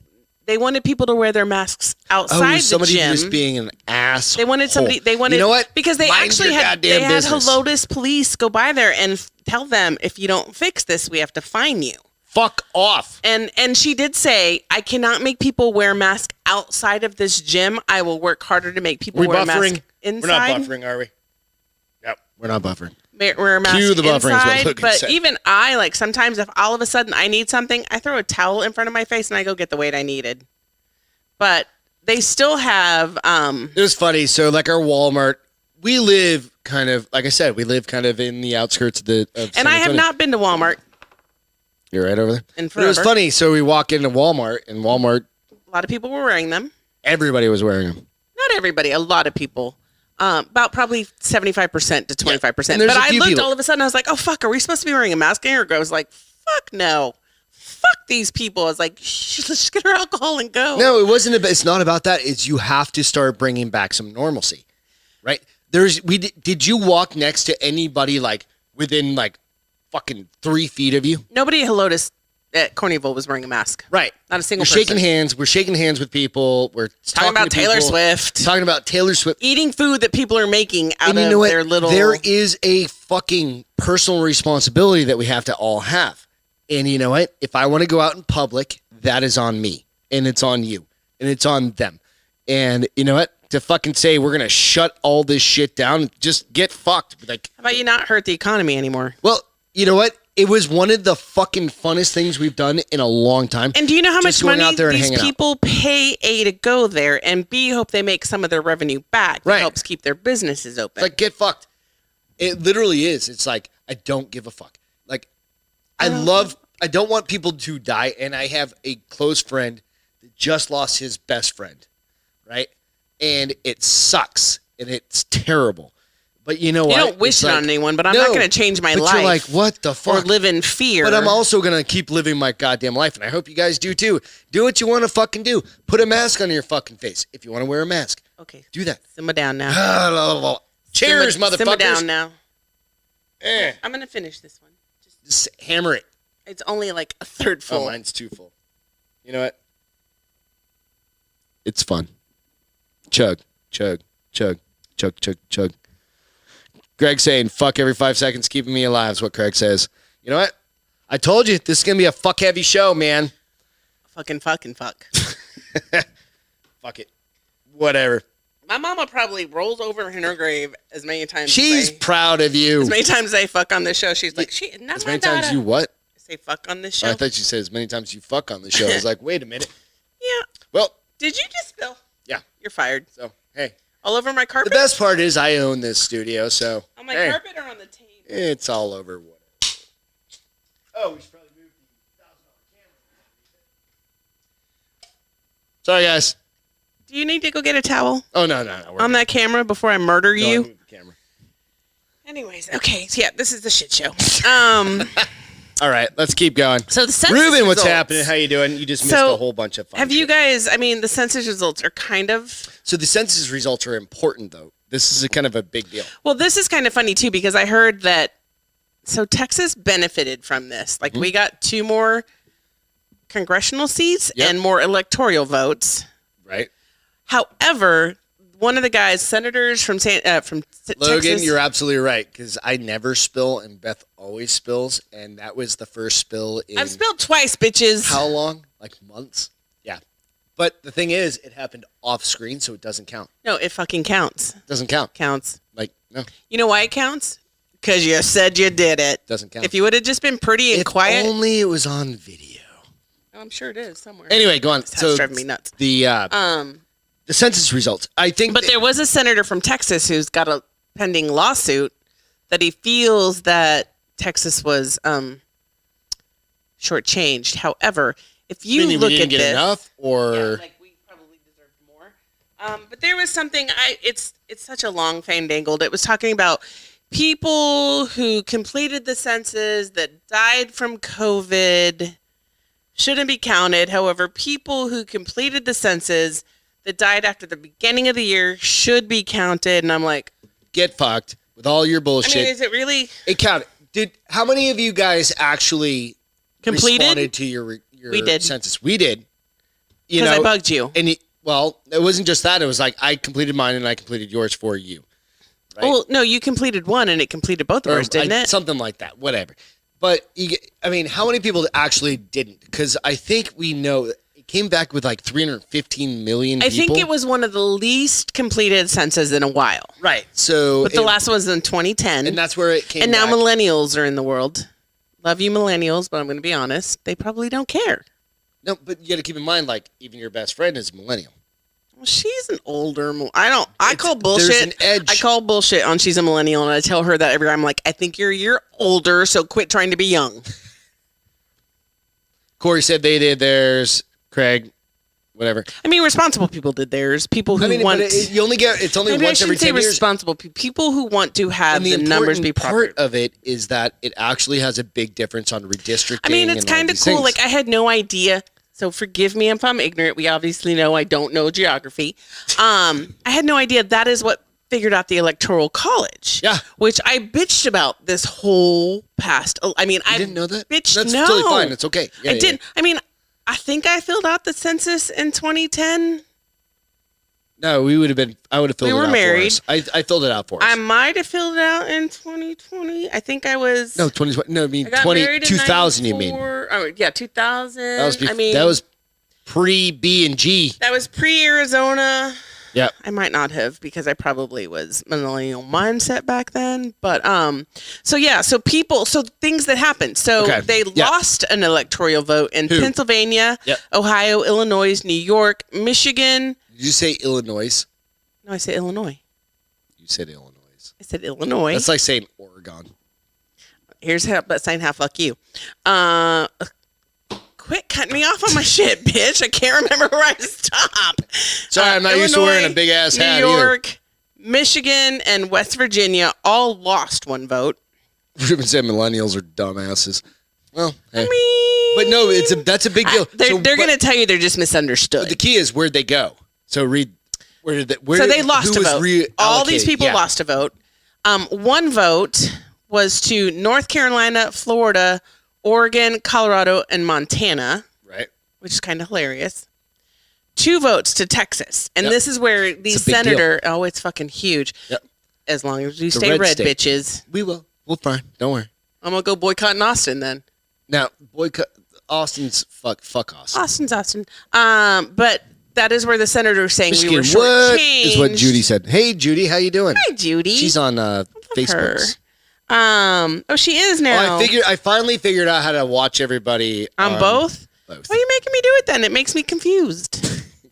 They wanted people to wear their masks outside the somebody gym. just being an asshole. They wanted somebody. They wanted. You know what? Because they Mind actually your had. goddamn They had business. Helotes police go by there and tell them, if you don't fix this, we have to fine you. Fuck off. And she did say, I cannot make people wear masks outside of this gym. I will work harder to make people wear masks inside. We're not buffering, are we? Yep. We're not buffering. Wear a mask Cue the buffering. inside. But even I, like, sometimes if all of a sudden I need something, I throw a towel in front of my face and I go get the weight I needed. But they still have... It was funny. So, like, our Walmart, we live kind of, like I said, we live kind of in the outskirts of San and I have Antonio. not been to Walmart. You're right over there. In But it was funny. So we walk into Walmart, and Walmart, a lot of people were wearing them. everybody was wearing them. Not everybody, a lot of people. About probably 75% to 25%. And there's But a I few looked people- all of a sudden, I was like, oh, fuck, are we supposed to be wearing a mask? And I was like, fuck no. Fuck these people. I was like, shh, let's get our alcohol and go. No, it wasn't. It's not about that. It's you have to start bringing back some normalcy, right? Did you walk next to anybody like within like fucking 3 feet of you? Nobody at Helotes at Cornyval was wearing a mask. Right. Not a single We're person. shaking hands. We're shaking hands with people. We're Talking about to Taylor people, Swift. Talking about Taylor Swift. Eating food that people are making out And you of know what? their little... There is a fucking personal responsibility that we have to all have. And you know what? If I want to go out in public, that is on me. And it's on you. And it's on them. And you know what? To fucking say we're going to shut all this shit down, just get fucked. Like, How about you not hurt the economy anymore? well, you know what? It was one of the fucking funnest things we've done in a long time. And do you know how Just much going money out there and these hanging out. people pay, A, to go there, and B, hope they make some of their revenue back that Right. helps keep their businesses open? It's like, get fucked. It literally is. It's like, I don't give a fuck. Like, I don't want people to die. And I have a close friend that just lost his best friend, right? And it sucks. And it's terrible. But you know what? You don't wish It's it like, on anyone, but I'm no, not going to change my but life. You're like, what the fuck? Or live in fear. But I'm also going to keep living my goddamn life. And I hope you guys do too. Do what you want to fucking do. Put a mask on your fucking face. If you want to wear a mask. Okay. Do that. Simmer down now. Cheers, motherfuckers. Simmer down now. Eh. I'm going to finish this one. Just hammer it. It's only like a third full. Oh, mine's too full. You know what? It's fun. Chug, chug, chug, chug, chug, chug. Greg saying, fuck every 5 seconds, keeping me alive is what Craig says. You know what? I told you, this is going to be a fuck-heavy show, man. Fuck. Fuck it. Whatever. My mama probably rolls over in her grave as many times. She's proud of you. As many times I fuck on this show, she's like, as many times you what? Say fuck on this show. I thought you said as many times you fuck on the show. I was like, wait a minute. Yeah. Well. Did you just spill? Yeah. You're fired. So, hey. All over my carpet? The best part is I own this studio, so. On my carpet or on the table? It's all over. Oh, we should probably move the $1,000 camera. Sorry, guys. Do you need to go get a towel? Oh, no. On that camera before I murder you? Move the camera. Anyways, okay. So, yeah, this is the shit show. All right, let's keep going. So the census Ruben, results. what's happening? How you doing? You just missed a whole bunch of fun Have you shit. guys, the census results are kind of... So the census results are important, though. This is kind of a big deal. Well, this is kind of funny, too, because I heard that... So Texas benefited from this. Like, we got 2 more congressional seats and more electoral votes. Right. However, one of the guys, senators from Logan, Texas... you're absolutely right, because I never spill, and Beth always spills, and that was the first spill in... I've spilled twice, bitches. How long? Like months? Yeah. But the thing is, it happened off screen, so it doesn't count. No, it fucking counts. Doesn't count. Counts. Like, no. You know why it counts? Because you said you did it. Doesn't count. If you would have just been pretty and quiet... If only it was on video. Oh, I'm sure it is somewhere. Anyway, go on. That's driving me nuts. The census results. I think... But there was a senator from Texas who's got a pending lawsuit that he feels that Texas was shortchanged. However, if you Meaning look we didn't at get this... enough, or... Yeah, like we probably deserved more. But there was something... It's such a long fandangled. It was talking about people who completed the census that died from COVID shouldn't be counted. However, people who completed the census that died after the beginning of the year should be counted. And I'm like... Get fucked with all your bullshit. I mean, is it really... It counted. How many of you guys actually responded to your census? We did. Because I bugged you. And well, it wasn't just that. It was like, I completed mine and I completed yours for you. Right? Well, no, you completed one and it completed both of ours, didn't it? Something like that. Whatever. But, how many people actually didn't? Because I think we know... It came back with like 315 million people. I think it was one of the least completed censuses in a while. Right. So, but the last one was in 2010. And that's where it came And back. now millennials are in the world. Love you millennials, but I'm going to be honest. They probably don't care. No, but you got to keep in mind, like, even your best friend is a millennial. Well, she's an older... I call bullshit. There's an edge. I call bullshit on she's a millennial, and I tell her that every time. I'm like, I think you're a year older, so quit trying to be young. Corey said they did theirs. Craig, whatever. Responsible people did theirs. People who want... you only get... It's only once every 10 years. Responsible people who want to have the numbers be proper. Part of it is that it actually has a big difference on redistricting. It's kind of cool. Like, I had no idea. So forgive me if I'm ignorant. We obviously know I don't know geography. I had no idea that is what figured out the Electoral College. Yeah. Which I bitched about this whole past... I didn't know that? Bitched, That's no. totally fine. It's okay. I didn't. I think I filled out the census in 2010. No, I would have filled it out for us. We were married. I filled it out for us. I might have filled it out in 2020. I think I was... No, 2020. No, I mean 2000 you mean. Oh, yeah, 2000. That was pre-B&G. That was pre-Arizona. Yeah. I might not have because I probably was millennial mindset back then. But so things that happened. So they lost an electoral vote in Pennsylvania, Ohio, Illinois, New York, Michigan. Did you say Illinois? No, I said Illinois. You said Illinois. I said Illinois. That's like saying Oregon. Here's how, but saying how fuck you. Quit cutting me off on my shit, bitch. I can't remember where I stopped. Sorry, I'm not used to wearing a big-ass hat New York, Michigan, and West Virginia all lost one vote. Ruben said millennials are dumbasses. Well, hey. But no, that's a big deal. They're going to tell you they're just misunderstood. But the key is, where'd they go? So read, so they lost a vote. All these people lost a vote. One vote was to North Carolina, Florida, Oregon, Colorado, and Montana. Right. Which is kind of hilarious. 2 votes to Texas. And this is where the senator... Deal. Oh, it's fucking huge. Yep. As long as you stay red, bitches. We will. We'll fine. Don't worry. I'm going to go boycotting Austin then. Now, Austin's fuck Austin. Austin's Austin. But that is where the senator is saying we were shortchanged. Is what Judy said. Hey, Judy, how you doing? Hi, Judy. She's on Facebook. Oh, she is now. I finally figured out how to watch everybody on both. Why are you making me do it then? It makes me confused.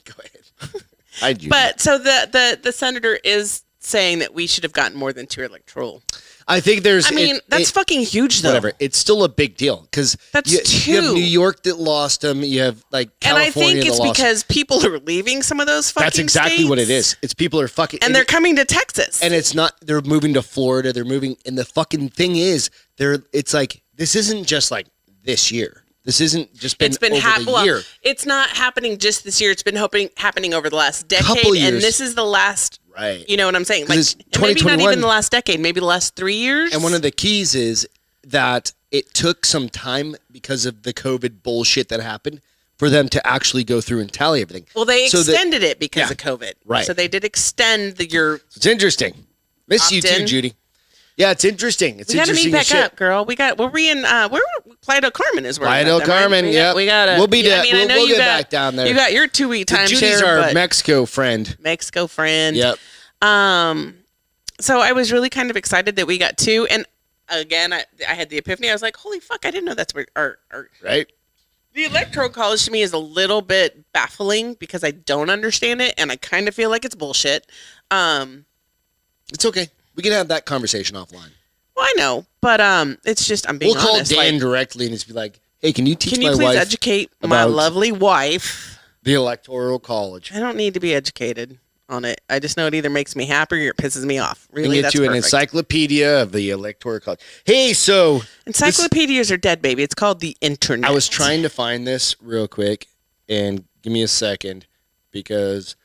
Go ahead. Hi, Judy. But so the senator is saying that we should have gotten more than 2 electoral. I think that's fucking huge, though. Whatever. It's still a big deal because you have New York that lost them. You have California. And I think it's because people are leaving some of those fucking That's exactly states. what it is. It's people are fucking. And they're coming to Texas. And it's not, they're moving to Florida. They're moving. And the fucking thing is, it's like, this isn't just like this year. This isn't just been over the year. It's not happening just this year. It's been happening over the last decade. Couple years. And this is the last. Right. You know what I'm saying? Like, maybe not even the last decade, maybe the last 3 years. And one of the keys is that it took some time because of the COVID bullshit that happened for them to actually go through and tally everything. Well, they extended it because of COVID. Right. So they did extend It's interesting. Miss you too, Judy. Yeah, it's interesting. We got to meet back up, girl. Were we in, Playa del Carmen is where Playa del Carmen, right? We got to. We'll be there. We'll get back down there. You got your 2-week timeshare. Judy's our Mexico friend. Yep. So I was really kind of excited that we got 2. And again, I had the epiphany. I was like, holy fuck, I didn't know that's where our right. The electoral college to me is a little bit baffling because I don't understand it. And I kind of feel like it's bullshit. It's okay. We can have that conversation offline. Well, I know, but it's just I'm being honest. We'll call Dan directly and just be like, "Hey, can you teach my wife? Can you please educate my lovely wife?" The Electoral College. I don't need to be educated on it. I just know it either makes me happy or it pisses me off. Really, that's perfect. An encyclopedia of the Electoral College. Hey, so encyclopedias are dead, baby. It's called the internet. I was trying to find this real quick, and give me a second because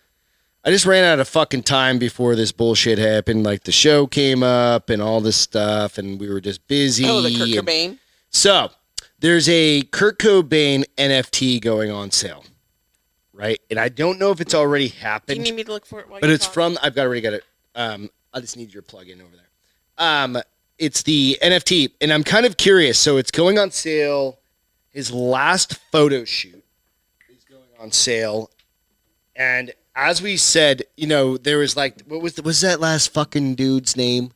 I just ran out of fucking time before this bullshit happened. Like the show came up and all this stuff, and we were just busy. Oh, the Kurt Cobain. So there's a Kurt Cobain NFT going on sale, right? And I don't know if it's already happened. Do you need me to look for it? But it's from. I've already got it. I just need your plug-in over there. It's the NFT, and I'm kind of curious. So it's going on sale. His last photo shoot is going on sale, and as we said, there was what was that last fucking dude's name?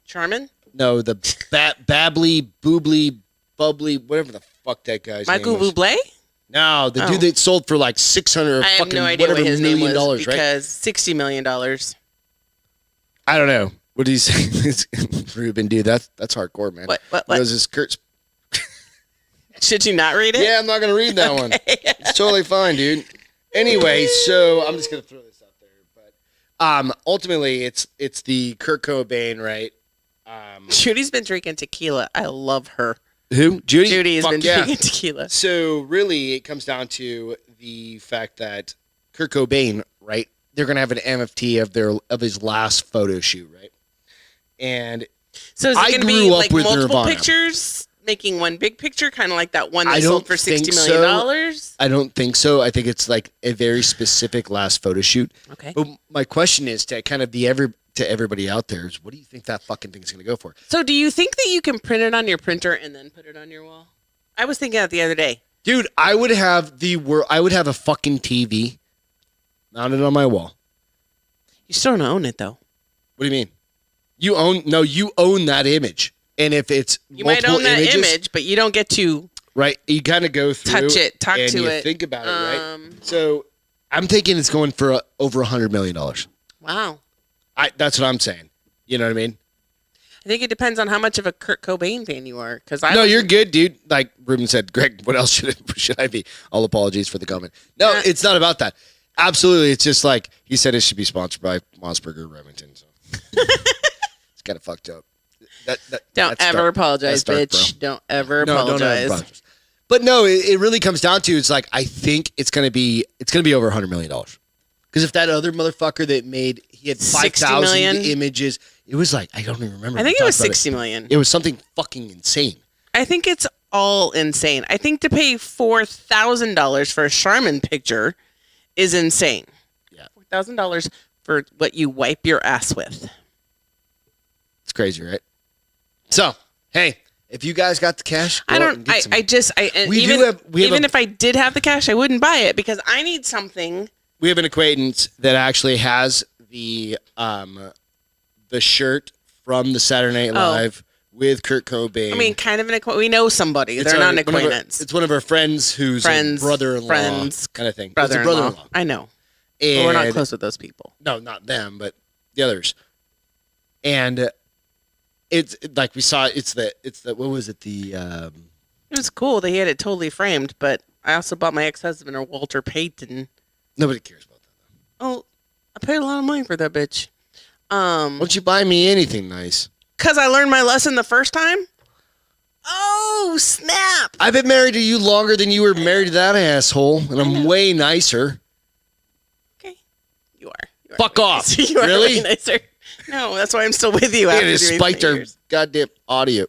Charmin? No, the Babbly, Boobly, Bubbly, whatever the fuck that guy's name was. Michael Bublé? No, the dude that sold for like $600 I have no idea what his name was because $60 million. I don't know. What did he say? Ruben, dude, that's hardcore, man. What? It was his Kurt's. Should you not read it? Yeah, I'm not going to read that one. It's totally fine, dude. Anyway, so I'm just gonna throw this out there, but ultimately it's the Kurt Cobain, right? Judy's been drinking tequila. I love her. Who? Judy? Judy has been drinking tequila. So really, it comes down to the fact that Kurt Cobain, right? They're gonna have an NFT of his last photo shoot, right? And so is it gonna be like multiple pictures? Making one big picture, kind of like that one that sold for $60 million? I don't think so. I think it's like a very specific last photo shoot. Okay. But my question is to kind of to everybody out there is, what do you think that fucking thing is going to go for? So do you think that you can print it on your printer and then put it on your wall? I was thinking that the other day. Dude, I would have a fucking TV mounted on my wall. You still don't own it though. What do you mean? You own that image. And if it's you might own that image, but you don't get to you kind of go through, touch it, talk and to you it, think about it, right? So I'm thinking it's going for over $100 million. Wow, that's what I'm saying. You know what I mean? I think it depends on how much of a Kurt Cobain fan you are. You're good, dude. Like Ruben said, Greg, what else should I be? All apologies for the comment. No, it's not about that. Absolutely, it's just like he said. It should be sponsored by Mossburger Remington. So it's kind of fucked up. Don't ever apologize, bitch. Don't ever apologize. But no, it really comes down to it's like I think it's gonna be over $100 million. Because if that other motherfucker that he had 5,000 images, it was like I don't even remember. I think it was 60 million. It was something fucking insane. I think it's all insane. I think to pay $4,000 for a Charmin picture is insane. Yeah, $4,000 for what you wipe your ass with. It's crazy, right? So, hey, If you guys got the cash, I don't. Even if I did have the cash, I wouldn't buy it because I need something. We have an acquaintance that actually has the shirt from the Saturday Night Live with Kurt Cobain. I mean, kind of an acquaintance. We know somebody. They're not an acquaintance. It's one of our friends who's a brother-in-law kind of thing. It's a brother-in-law. I know. But we're not close with those people. No, not them, but the others. And it's like we saw. It's the what was it? It was cool. They had it totally framed, but I also bought my ex-husband a Walter Payton. Nobody cares about that, though. Oh, I paid a lot of money for that bitch. Why don't you buy me anything nice? Because I learned my lesson the first time? Oh, snap. I've been married to you longer than you were married to that asshole, and I'm way nicer. Okay. You are. Fuck off. You are really? Way nicer. No, that's why I'm still with you. It just spiked our goddamn audio.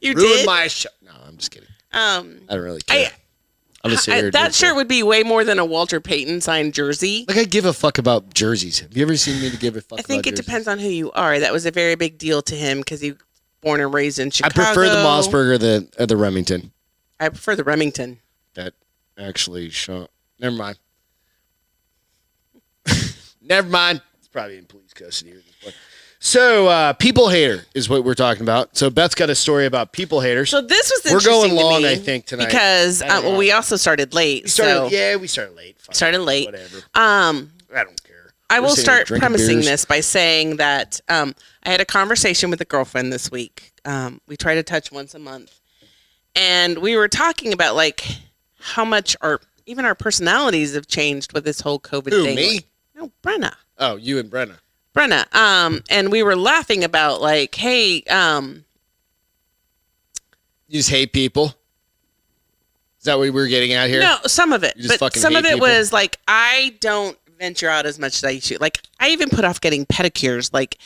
You ruined did? my show. No, I'm just kidding. I don't really care. That shirt would be way more than a Walter Payton signed jersey. Like, I give a fuck about jerseys. Have you ever seen me to give a fuck about jerseys? I think it depends on who you are. That was a very big deal to him because he was born and raised in Chicago. I prefer the Mossberg or the Remington. I prefer the Remington. That actually never mind. Never mind. It's probably in police custody at this point. So, people hater is what we're talking about. So, Beth's got a story about people haters. So, this was interesting. We're going long, to me I think, tonight. Because, we also started late. We started late. Fine. Started late. Whatever. I don't care. I will start premising this by saying that I had a conversation with a girlfriend this week. We try to touch once a month. And we were talking about, like, how much our personalities have changed with this whole COVID thing. Me? No, Brenna. Oh, you and Brenna. And we were laughing about like, hey, you just hate people? Is that what we were getting at here? No, some of it. But some of it people? Was like, I don't venture out as much as I used to. Like, I even put off getting pedicures. Like,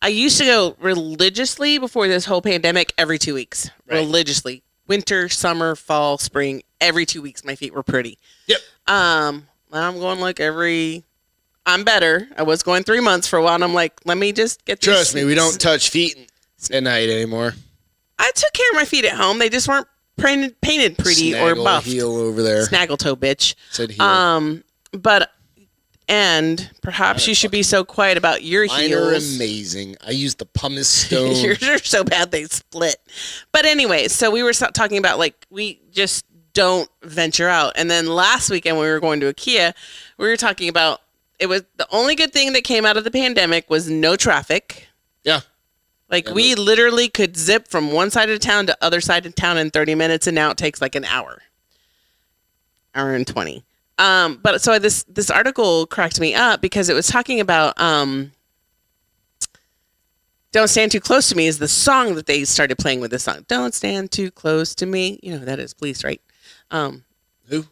I used to go religiously before this whole pandemic every 2 weeks. Right. Religiously. Winter, summer, fall, spring, every 2 weeks my feet were pretty. Yep. Now I'm going like I'm better. I was going 3 months for a while, and I'm like, let me just get these. Trust me, we don't touch feet at night anymore. I took care of my feet at home. They just weren't painted pretty or buffed. Heel over there. Snaggle toe, bitch. Said heel. And perhaps you should be so quiet about your Mine heels. Mine are amazing. I use the pumice stone. Yours are so bad they split. But anyway, so we were talking about like we just don't venture out. And then last weekend when we were going to IKEA, we were talking about it was the only good thing that came out of the pandemic was no traffic. Yeah. Like we literally could zip from one side of town to other side of town in 30 minutes, and now it takes like an hour and 20. But so this article cracked me up because it was talking about "Don't Stand Too Close to Me" is the song that they started playing with this song. Don't stand too close to me. You know who that is, Police, right? Who?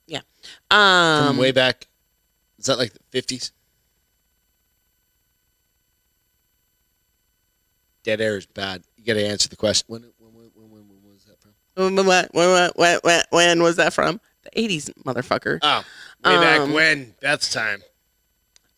Yeah. From way back. Is that like the 50s? Dead air is bad. You got to answer the question. When was that from? When was that from? The 80s, motherfucker. Oh, way back when? Beth's time.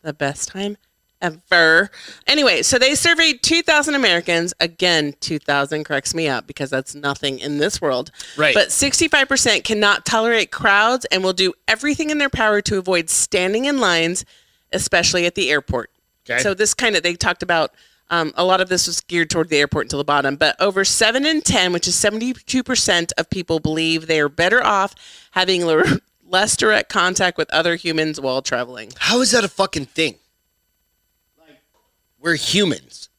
The best time ever. Anyway, so they surveyed 2,000 Americans. Again, 2,000 cracks me up because that's nothing in this world. Right. But 65% cannot tolerate crowds and will do everything in their power to avoid standing in lines, especially at the airport. Okay. So this they talked about, a lot of this was geared toward the airport until the bottom, but over 7 in 10, which is 72% of people believe they are better off having less direct contact with other humans while traveling. How is that a fucking thing? We're humans.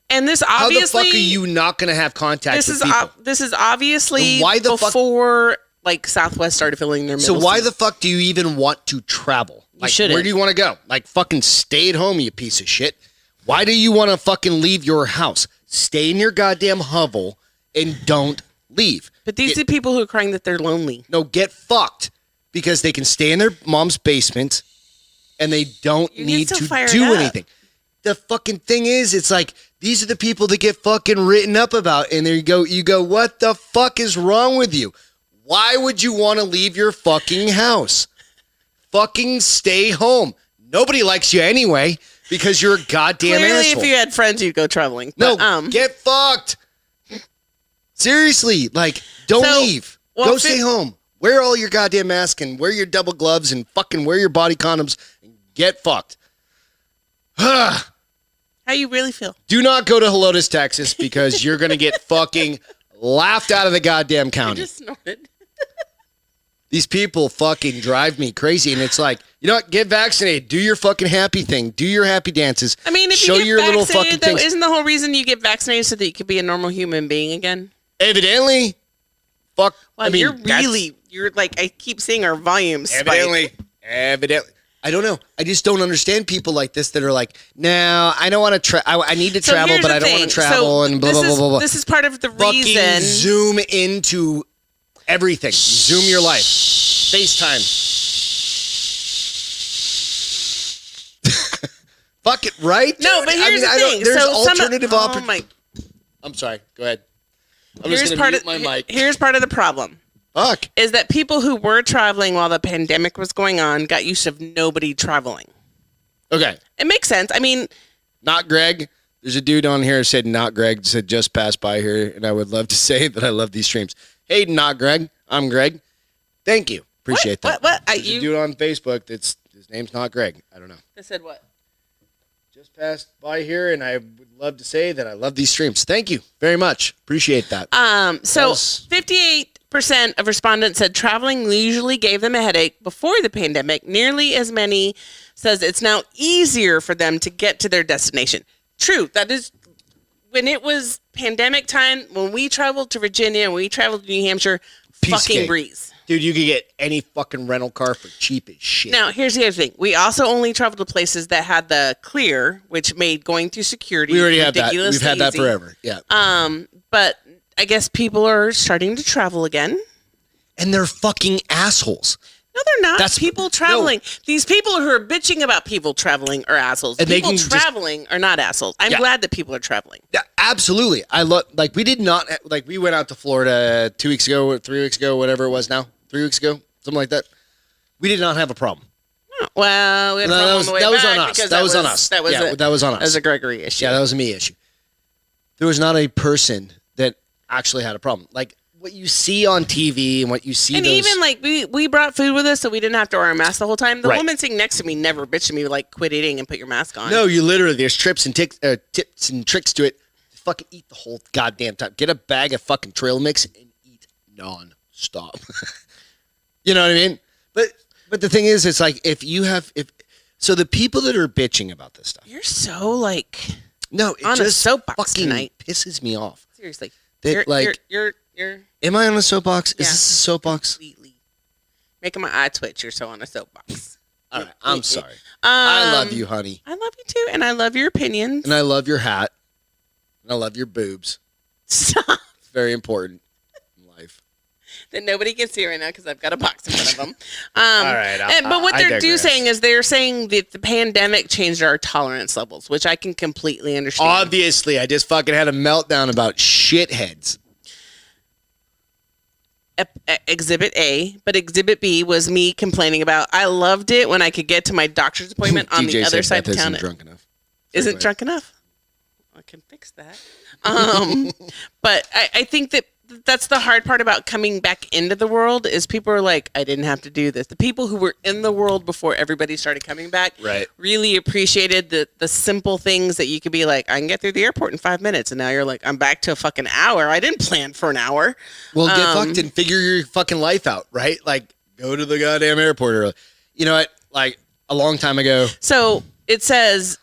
And this obviously... How the fuck are you not going to have contact with people? This is obviously before like Southwest started filling their middle So why the fuck do you even want to travel? You shouldn't. Where do you want to go? Like fucking stay at home, you piece of shit. Why do you want to fucking leave your house? Stay in your goddamn hovel and don't leave. But these are people who are crying that they're lonely. No, get fucked. Because they can stay in their mom's basement and they don't need to do anything. The fucking thing is, it's like, these are the people that get fucking written up about. And there you go, what the fuck is wrong with you? Why would you want to leave your fucking house? Fucking stay home. Nobody likes you anyway because you're a goddamn asshole. If you had friends, you'd go traveling. But, no, get fucked. Seriously, like, don't leave. Go stay home. Wear all your goddamn masks and wear your double gloves and fucking wear your body condoms and get fucked. How you really feel? Do not go to Helotes, Texas, because you're going to get fucking laughed out of the goddamn county. I just snorted. These people fucking drive me crazy. And it's like, you know what? Get vaccinated. Do your fucking happy thing. Do your happy dances. I mean, if show you get your little vaccinated, fucking things. Isn't the whole reason you get vaccinated so that you could be a normal human being again? Evidently. Fuck. Well, I mean, you're like, I keep seeing our volumes spike. Evidently. I don't know. I just don't understand people like this that are like, no, I don't want to I need to travel, but I don't want to travel and blah, blah, blah, blah, blah. This is part of the fucking reason. Zoom into everything. Zoom your life. FaceTime. Fuck it, right? No, but here's the thing. There's alternative opportunities. Oh I'm sorry. Go ahead. I'm just going to mute my mic. Here's part of the problem. Fuck. Is that people who were traveling while the pandemic was going on got used to nobody traveling. Okay. It makes sense. I mean. Not Greg. There's a dude on here who said not Greg, said just passed by here, and I would love to say that I love these streams. Hey, not Greg. I'm Greg. Thank you. Appreciate that. What? There's a dude on Facebook his name's not Greg. I don't know. They said what? Just passed by here, and I would love to say that I love these streams. Thank you very much. Appreciate that. So 58% of respondents said traveling usually gave them a headache before the pandemic. Nearly as many says it's now easier for them to get to their destination. True. That is, when it was pandemic time, when we traveled to Virginia and we traveled to New Hampshire, fucking breeze. Dude, you could get any fucking rental car for cheap as shit. Now, here's the other thing. We also only traveled to places that had the clear, which made going through security we already have that. We've had that forever. Yeah. But I guess people are starting to travel again. And they're fucking assholes. No, they're not. That's people traveling. No. These people who are bitching about people traveling are assholes. And people traveling are not assholes. I'm glad that people are traveling. Yeah, absolutely. I love, like, we did not, like, we went out to Florida 2 weeks ago, or 3 weeks ago, whatever it was now. 3 weeks ago, something like that. We did not have a problem. Oh, well, we had a problem on the way back. That was on us. That was on us. That was on us. That was a Gregory issue. Yeah, that was a me issue. There was not a person that actually had a problem. Like, what you see on TV and what you see, and even like we brought food with us, so we didn't have to wear a mask the whole time. The woman sitting next to me never bitched at me like, "Quit eating and put your mask on." No, you literally, there's tips and tricks to it. Fucking eat the whole goddamn time. Get a bag of fucking trail mix and eat non-stop. You know what I mean? But the thing is, it's like so the people that are bitching about this stuff. You're so like it on just a soapbox fucking tonight. Pisses me off. Seriously, you're. Am I on a soapbox? Is this a soapbox? Completely. Making my eye twitch. You're so on a soapbox. All right, I'm sorry. I love you, honey. I love you too, and I love your opinions. And I love your hat. And I love your boobs. Stop. It's very important in life. That nobody can see right now because I've got a box in front of them. All right. But what they're saying is they're saying that the pandemic changed our tolerance levels, which I can completely understand. Obviously, I just fucking had a meltdown about shitheads. Exhibit A, but Exhibit B was me complaining about. I loved it when I could get to my doctor's appointment on the other side of town. Isn't drunk enough. Isn't drunk enough? I can fix that. But I think that's the hard part about coming back into the world is people are like, I didn't have to do this. The people who were in the world before everybody started coming back really appreciated the simple things that you could be like, I can get through the airport in 5 minutes. And now you're like, I'm back to a fucking hour. I didn't plan for an hour. Well, get fucked and figure your fucking life out, right? Like, go to the goddamn airport. Or, you know what? Like, a long time ago. So it says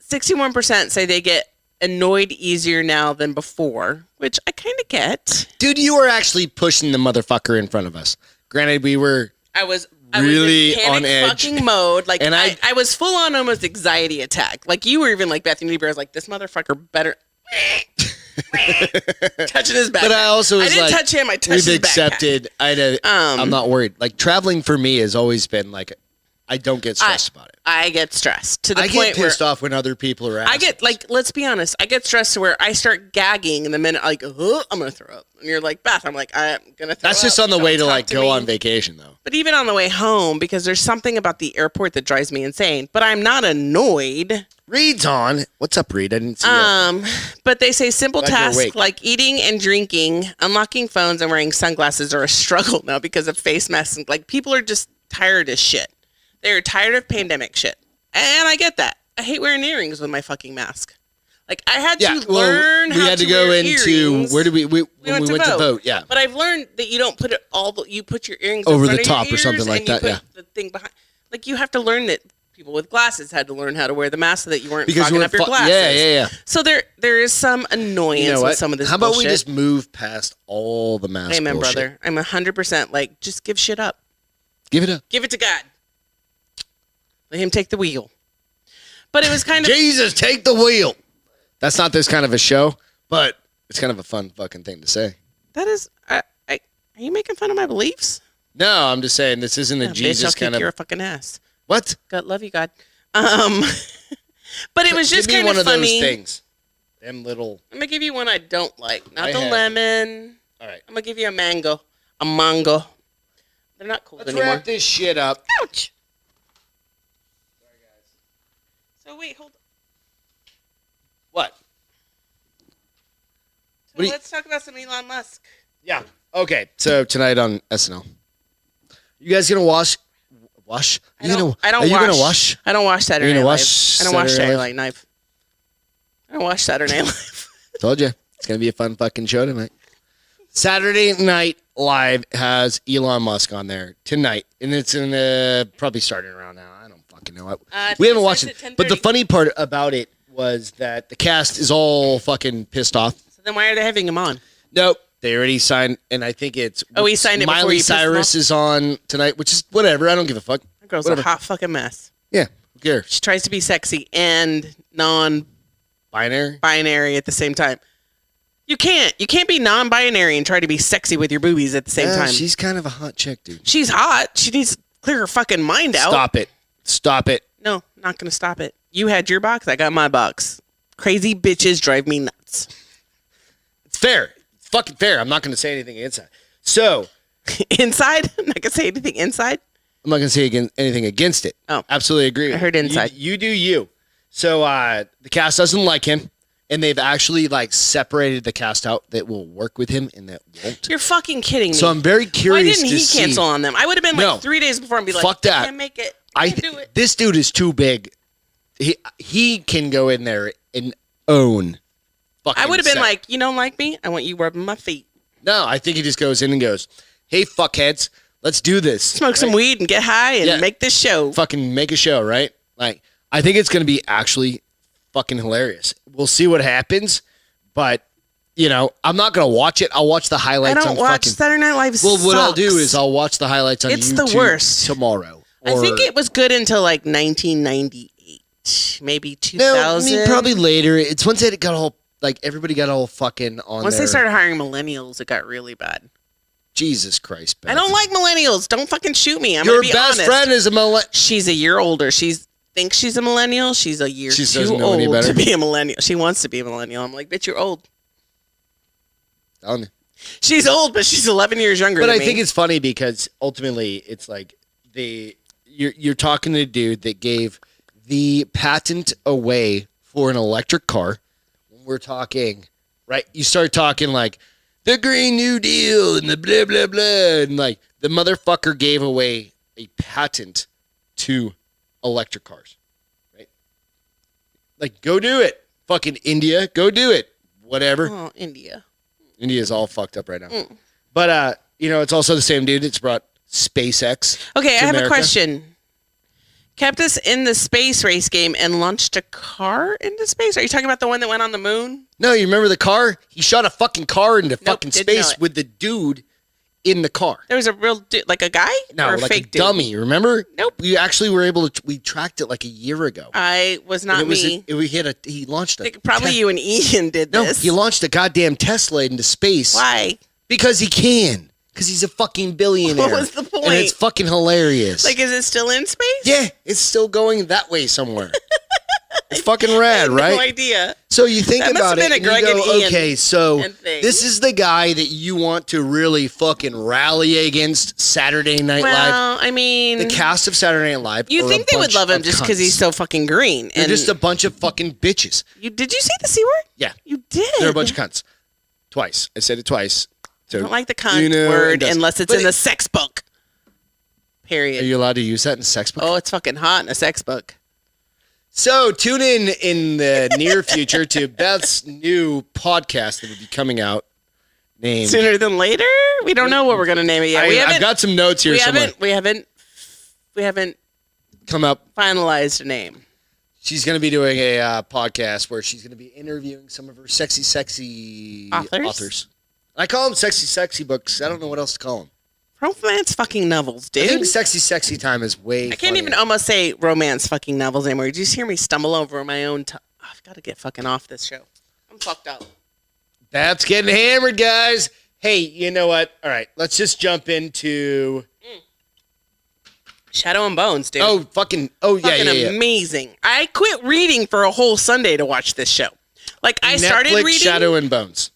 61% say they get annoyed easier now than before, which I kind of get. Dude, you were actually pushing the motherfucker in front of us. Granted, I was really in on edge fucking mode. Like, and I was full on almost anxiety attack. Like, you were even like Beth and I was like, this motherfucker better touching his back. But I also was I didn't touch him. I touched his backpack. I'm not worried. Like, traveling for me has always been like, I don't get stressed about it. I get stressed to the point where... I get pissed off when other people are assholes. I get, like, let's be honest, I get stressed to where I start gagging in the minute, like, I'm going to throw up. And you're like, Beth, I'm like, I'm going to throw up. That's just on the way to, like, go on vacation, though. But even on the way home, because there's something about the airport that drives me insane. But I'm not annoyed. Reed's on. What's up, Reed? I didn't see that. But they say simple tasks like eating and drinking, unlocking phones, and wearing sunglasses are a struggle now because of face masks. Like, people are just tired as shit. They're tired of pandemic shit. And I get that. I hate wearing earrings with my fucking mask. Like, I had to learn how to wear earrings. We had to go into, where did we went to vote, yeah. But I've learned that you don't put it you put your earrings over in front the of top your or something like that, yeah. The thing behind. Like, you have to learn that people with glasses had to learn how to wear the mask so that you weren't fogging up your glasses. Yeah. So there is some annoyance with some of this bullshit. How about we just move past all the mask Amen, bullshit? brother. I'm 100% like, just give shit up. Give it up. Give it to God. Let him take the wheel. But it was kind of... Jesus, take the wheel. That's not this kind of a show, but it's kind of a fun fucking thing to say. That is... are you making fun of my beliefs? No, I'm just saying this isn't a Jesus kind of... You're a fucking ass. What? God, love you, God. But it was just kind of funny. Give me one of those things. Them little... I'm going to give you one I don't like. Not the lemon. All right. I'm going to give you a mango. A mango. They're not cool anymore. Let's wrap this shit up. Ouch. Sorry, guys. So, wait, hold on. What? So let's talk about some Elon Musk. Yeah. Okay. So, tonight on SNL. You guys going to wash? I don't wash. I don't watch Saturday Night Live. I don't watch Saturday Night Live. I don't watch Saturday Night Live. Told you. It's going to be a fun fucking show tonight. Saturday Night Live has Elon Musk on there tonight. And it's probably starting around now. I don't fucking know. We haven't watched it. But the funny part about it was that the cast is all fucking pissed off. So then why are they having him on? Nope. They already signed, and I think it's... Oh, he signed it before Miley Cyrus is on tonight, which is whatever. I don't give a fuck. That girl's a hot fucking mess. Yeah, who cares? She tries to be sexy and non-binary at the same time. You can't be non-binary and try to be sexy with your boobies at the same time. She's kind of a hot chick, dude. She's hot. She needs to clear her fucking mind out. Stop it. No, not going to stop it. You had your box. I got my box. Crazy bitches drive me nuts. It's fair. Fucking fair. I'm not going to say anything inside. So. Inside? I'm not going to say anything inside? I'm not going to say anything against it. Oh. Absolutely agree. I heard inside. You do you. So the cast doesn't like him. And they've actually like separated the cast out that will work with him and that won't. You're fucking kidding me. So I'm very curious to see. Why didn't he cancel on them? I would have been like 3 days before and be like, fuck that. I can't make it. I can't do it. This dude is too big. He can go in there and own. I would have been like, you don't like me? I want you rubbing my feet. No, I think he just goes in and goes, hey, fuckheads, let's do this. Smoke some weed and get high and make this show. Fucking make a show, right? Like, I think it's going to be actually fucking hilarious. We'll see what happens, but, you know, I'm not going to watch it. I'll watch the highlights on I don't watch Saturday Night Live. Well, what I'll do is I'll watch the highlights on YouTube the worst. Tomorrow. I think it was good until like 1998, maybe 2000. No, I mean, probably later. It's once it got all, like, everybody got all fucking on Once they started hiring millennials, it got really bad. Jesus Christ, Beth. I don't like millennials. Don't fucking shoot me. Your best friend is a millennial. She's a year older. She thinks she's a millennial. She's a year too old to be a millennial. She wants to be a millennial. I'm like, bitch, you're old. She's old, but she's 11 years younger than me. But I think it's funny because ultimately it's like you're talking to a dude that gave the patent away for an electric car. We're talking, right? You start talking like the Green New Deal and the blah, blah, blah. And like the motherfucker gave away a patent to electric cars, right? Like, go do it. Fucking India, go do it. Whatever. Oh, India. India's all fucked up right now. But, you know, it's also the same dude that's brought SpaceX. Okay, I have America. a question. Kept us in the space race game and launched a car into space? Are you talking about the one that went on the moon? No, you remember the car? He shot a fucking car into fucking space with the dude in the car. There was a real dude, like a guy? No, or a like fake a dummy, remember? Nope. We actually were able to, we tracked it like a year ago. I was not me. He launched a... Probably you and Ian did this. No, he launched a goddamn Tesla into space. Why? Because he can. Because he's a fucking billionaire. What was the point? And it's fucking hilarious. Like, is it still in space? Yeah, it's still going that way somewhere. It's fucking rad, right? No idea. So you think That about must have it, been a and Greg you go, and Ian okay, so thing. this is the guy that you want to really fucking rally against Saturday Night Live. Well, I mean, The cast of Saturday Night Live. you think they would love him just because he's so fucking green? They're And just a bunch of fucking bitches. did you say the C word? Yeah, You did. they're a bunch of cunts. Twice. I said it twice. So, I don't like the cunt word unless it's in the sex book. Period. Are you allowed to use that in a sex book? Oh, it's fucking hot in a sex book. So tune in the near future to Beth's new podcast that will be coming out. Named Sooner than later? We don't know what we're gonna name it yet. I've got some notes here somewhere. We haven't Come up. finalized a name. She's going to be doing a podcast where she's going to be interviewing some of her sexy authors. I call them sexy books. I don't know what else to call them. Romance fucking novels, dude. I think sexy time is way I can't even almost say romance fucking novels anymore. Did you just hear me stumble over my own I've got to get fucking off this show. I'm fucked up. That's getting hammered, guys. Hey, you know what? All right, let's just jump into Shadow and Bones, dude. yeah. Fucking amazing. I quit reading for a whole Sunday to watch this show. Like, I started reading. Shadow and Bones.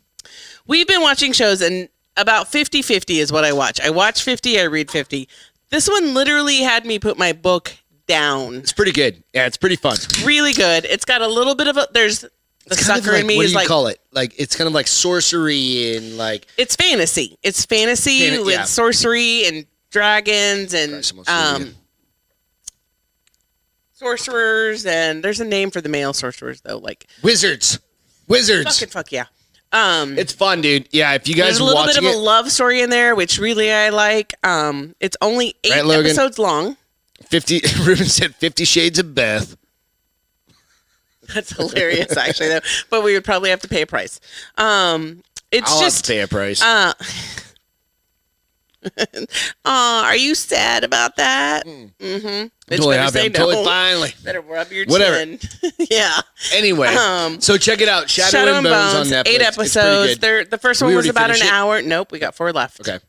We've been watching shows, and about 50-50 is what I watch. I watch 50, I read 50. This one literally had me put my book down. It's pretty good. Yeah, it's pretty fun. Really good. It's got a little bit of there's the sucker in me what is do you call it? Like, it's kind of like sorcery and like. It's fantasy. It's fantasy with sorcery and dragons and sorcerers, and there's a name for the male sorcerers though, like wizards. Fucking fuck yeah. It's fun, dude. Yeah, if you guys there's a little bit of a love story in there, which really I like. It's only 8 episodes long. 50. Ruben said 50 Shades of Beth. That's hilarious, actually, though. But we would probably have to pay a price. I'll have to pay a price. Are you sad about that? Mm-hmm. Totally happy. I'm totally finally. Better rub your chin. Yeah. Anyway, so check it out. Shadow and Bones on Netflix. 8 episodes. The first one was about an hour. Nope, we got 4 left. Okay.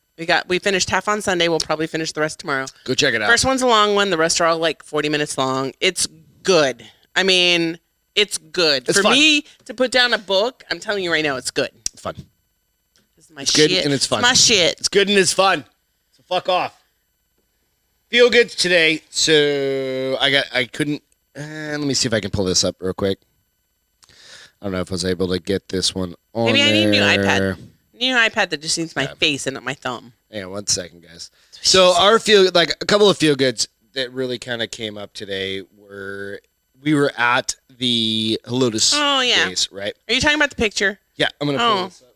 We finished half on Sunday. We'll probably finish the rest tomorrow. Go check it out. First one's a long one. The rest are all like 40 minutes long. It's good. I mean, it's good. For me to put down a book, I'm telling you right now, it's good. It's fun. This is my shit. Good and it's fun. It's my shit. It's good and it's fun. So fuck off. Feel good today. So I couldn't. Let me see if I can pull this up real quick. I don't know if I was able to get this one on. Maybe I need a new iPad. New iPad that just needs my face and not my thumb. Yeah, 1 second, guys. So our a couple of feel goods that really kind of came up today were we were at the Helotes days, right? Are you talking about the picture? Yeah, I'm gonna pull this up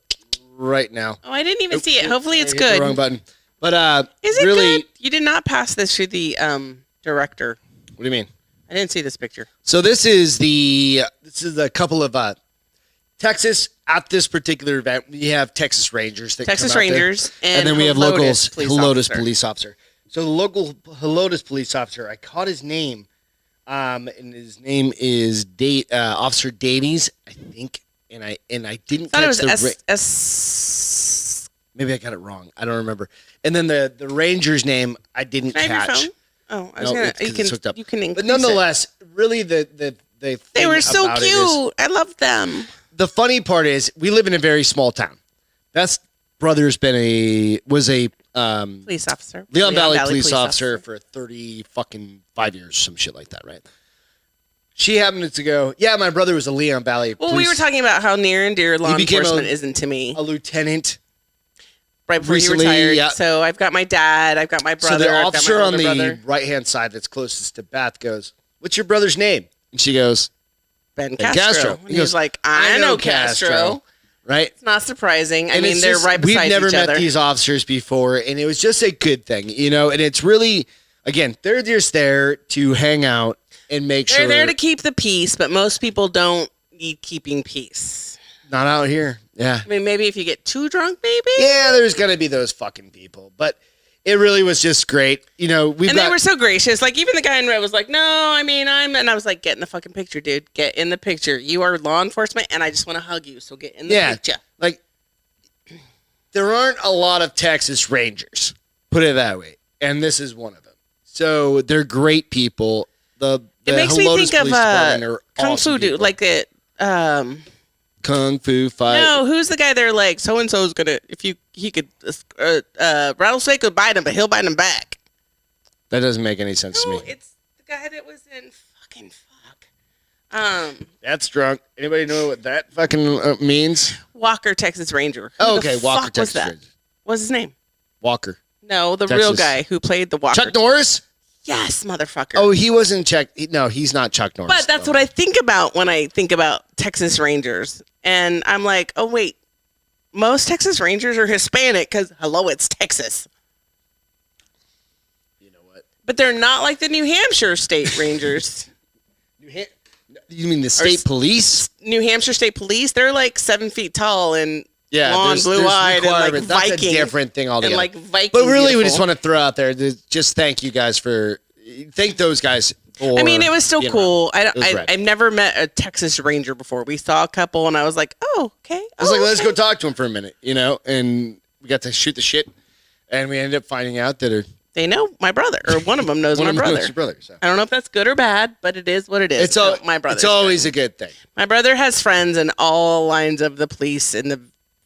right now. Oh, I didn't even see it. Hopefully it's good. The wrong button. But is it really, good? You did not pass this to the director. What do you mean? I didn't see this picture. So this is a couple of Texas at this particular event. We have Texas Rangers that Texas come out Rangers there, and then we have Helotes police officer. So the local Helotes police officer, I caught his name, and his name is Officer Davies, I think, and I didn't catch maybe I got it wrong. I don't remember. And then the Ranger's name I didn't catch. Have your phone? Oh, I was gonna. You can. But nonetheless, really the they were so cute. I loved them. The funny part is we live in a very small town. Beth's brother's was a police officer. Leon Valley police officer for 35 years, some shit like that, right? She happened to go, yeah, my brother was a Leon Valley police. Well, we were talking about how near and dear law enforcement isn't to me. A lieutenant. Right before he retired. Yeah. So I've got my dad, I've got my brother. So the officer on the right-hand side that's closest to Beth goes, what's your brother's name? And she goes, Ben Castro. And he goes like, I know Castro. Right? It's not surprising. I mean, they're right beside each other. We've never met these officers before, and it was just a good thing, and it's really, again, they're just there to hang out and make sure. They're there to keep the peace, but most people don't need keeping peace. Not out here. Yeah. I mean, maybe if you get too drunk, maybe? Yeah, there's going to be those fucking people, but it really was just great. They were so gracious. Like, even the guy in red was like, no, I mean, and I was like, get in the fucking picture, dude. Get in the picture. You are law enforcement, and I just want to hug you, so get in the picture. Like, there aren't a lot of Texas Rangers, put it that way, and this is one of them. So they're great people. It makes me think of Kung Fu dude, like it. Kung Fu fight. No, who's the guy there? Like so and so's gonna he could rattlesnake could bite him, but he'll bite him back. That doesn't make any sense to me. It's the guy that was in fucking fuck. That's drunk. Anybody know what that fucking means? Walker, Texas Ranger. Oh, okay, Walker, Texas Ranger. What's his name? Walker. No, the real guy who played the Walker. Chuck Norris? Yes, motherfucker. Oh, he wasn't Chuck. No, he's not Chuck Norris. But that's what I think about when I think about Texas Rangers. And I'm like, oh, wait. Most Texas Rangers are Hispanic because, hello, it's Texas. You know what? But they're not like the New Hampshire State Rangers. You mean the state police? New Hampshire State Police? They're like 7 feet tall and blonde, blue-eyed, and like Viking. That's a different thing altogether. And like Viking. But really, we just want to throw out there, just thank you guys thank those guys. I mean, it was still cool. I've never met a Texas Ranger before. We saw a couple, and I was like, oh, okay. I was like, let's go talk to them for a minute, and we got to shoot the shit, and we ended up finding out that they know my brother, or one of them knows my brother. Knows your brother, so. I don't know if that's good or bad, but it is what it is. My brother. It's always a good thing. My brother has friends in all lines of the police and the.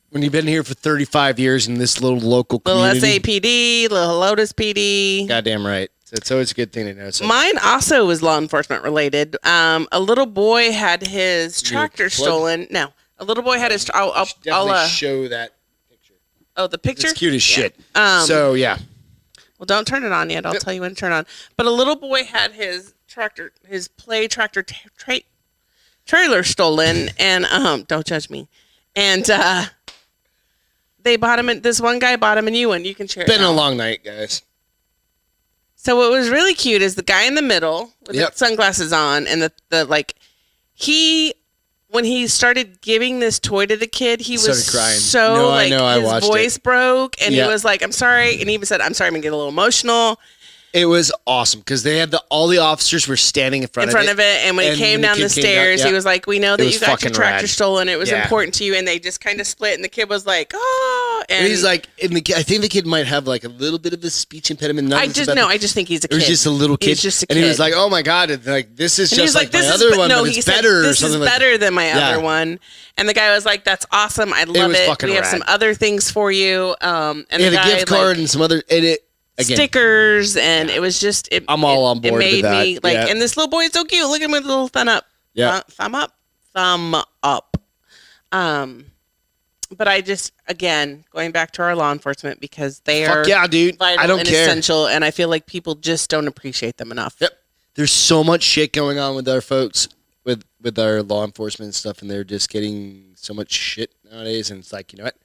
When you've been here for 35 years in this little local community. Little SAPD, little Helotes PD. Goddamn right. So it's always a good thing to know. So. Mine also was law enforcement related. A little boy had his tractor stolen. No, a little boy had his. I'll show that picture. Oh, the picture? It's cute as shit. So yeah. Well, don't turn it on yet. I'll tell you when to turn it on. But a little boy had his play tractor trailer stolen, and don't judge me. And they bought him. This one guy bought him a new one. You can share. Been a long night, guys. So what was really cute is the guy in the middle with the sunglasses on, and when he started giving this toy to the kid, he was crying. So his voice broke, and he was like, "I'm sorry," and he even said, "I'm sorry, I'm gonna get a little emotional." It was awesome because they had all the officers were standing in front of it, and when he came down the stairs, he was like, "We know that you got your tractor stolen. It was important to you," and they just kind of split, and the kid was like, "Oh," and he's like, I think the kid might have like a little bit of a speech impediment. I just think he's a kid. It was just a little kid. He's just a kid. And he was like, "Oh my god, this is just like my other one, but it's better." This is better than my other one. And the guy was like, "That's awesome. I love it. We have some other things for you." And he had a gift card and some other. Stickers, and it was just I'm all on board with that. Me like, and this little boy is so cute. Look at him with a little thumb up. Yeah, thumb up. But I just, again, going back to our law enforcement, because they are dude. Vital I don't and care. Essential, and I feel like people just don't appreciate them enough. Yep. There's so much shit going on with our folks, with our law enforcement and stuff, and they're just getting so much shit nowadays, and it's like, you know what?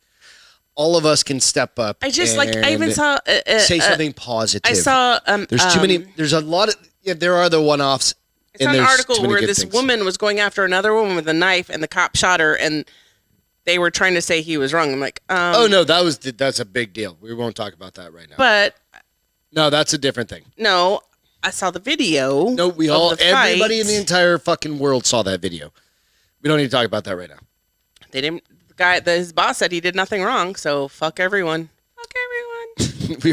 All of us can step up. I even saw say something positive. I saw there's too many. There's a lot of there are the one-offs. I saw an article where this woman was going after another woman with a knife, and the cop shot her, and they were trying to say he was wrong. I'm like, oh no, that's a big deal. We won't talk about that right now. But no, that's a different thing. No, I saw the video. No, everybody in the entire fucking world saw that video. We don't need to talk about that right now. They didn't. His boss said he did nothing wrong, so fuck everyone. Fuck everyone.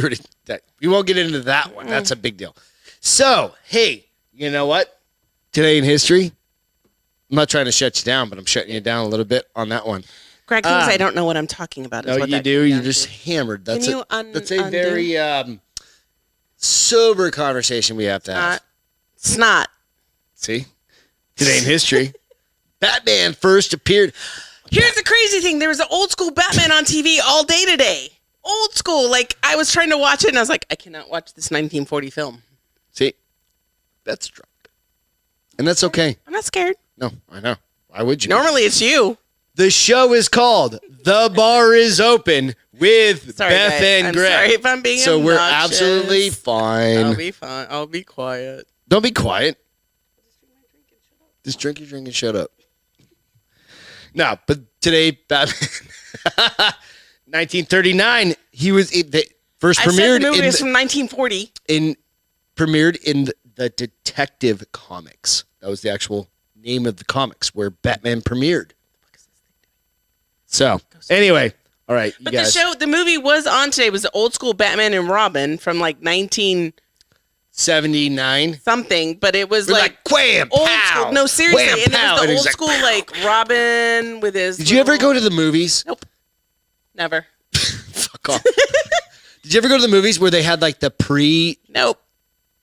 We won't get into that one. That's a big deal. So, hey, you know what? Today in history, I'm not trying to shut you down, but I'm shutting you down a little bit on that one. Greg thinks I don't know what I'm talking about. No, you do. You're just hammered. That's a very sober conversation we have to have. Snot. See? Today in history, Batman first appeared. Here's the crazy thing. There was an old school Batman on TV all day today. Old school. Like, I was trying to watch it, and I was like, I cannot watch this 1940 film. See? That's drunk. And that's okay. I'm not scared. No, I know. Why would you? Normally, it's you. The show is called The Bar is Open with Beth and Greg. Sorry if I'm being So obnoxious. We're absolutely fine. I'll be fine. I'll be quiet. Don't be quiet. Just drink your drink and shut up. No, but today, Batman, 1939, he was first premiered. The movie was from 1940. Premiered in the Detective Comics. That was the actual name of the comics where Batman premiered. So, anyway, All right, you but guys. the movie was on today. It was the old school Batman and Robin from like 1979 something, but it was like wham, old pow, school. No, seriously, wham, and pow, it was the old like, school like Robin with his. Did you ever go to the movies? Nope, never. Fuck off. Did you ever go to the movies where they had like the Nope.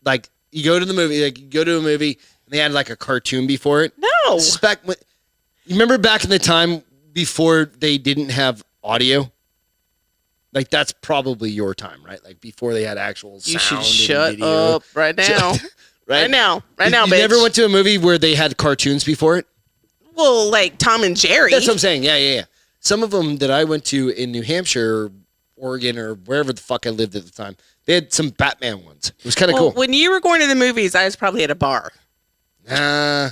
Like you go to the movie, like you go to a movie and they had like a cartoon before it? No. You remember back in the time before they didn't have audio? Like that's probably your time, right? Like before they had actual sound. You should shut up right now. Right now, you bitch. never went to a movie where they had cartoons before it? Well, like Tom and Jerry. That's what I'm saying. Yeah. Some of them that I went to in New Hampshire, or Oregon, or wherever the fuck I lived at the time, they had some Batman ones. It was kind of cool. When you were going to the movies, I was probably at a bar. Yeah,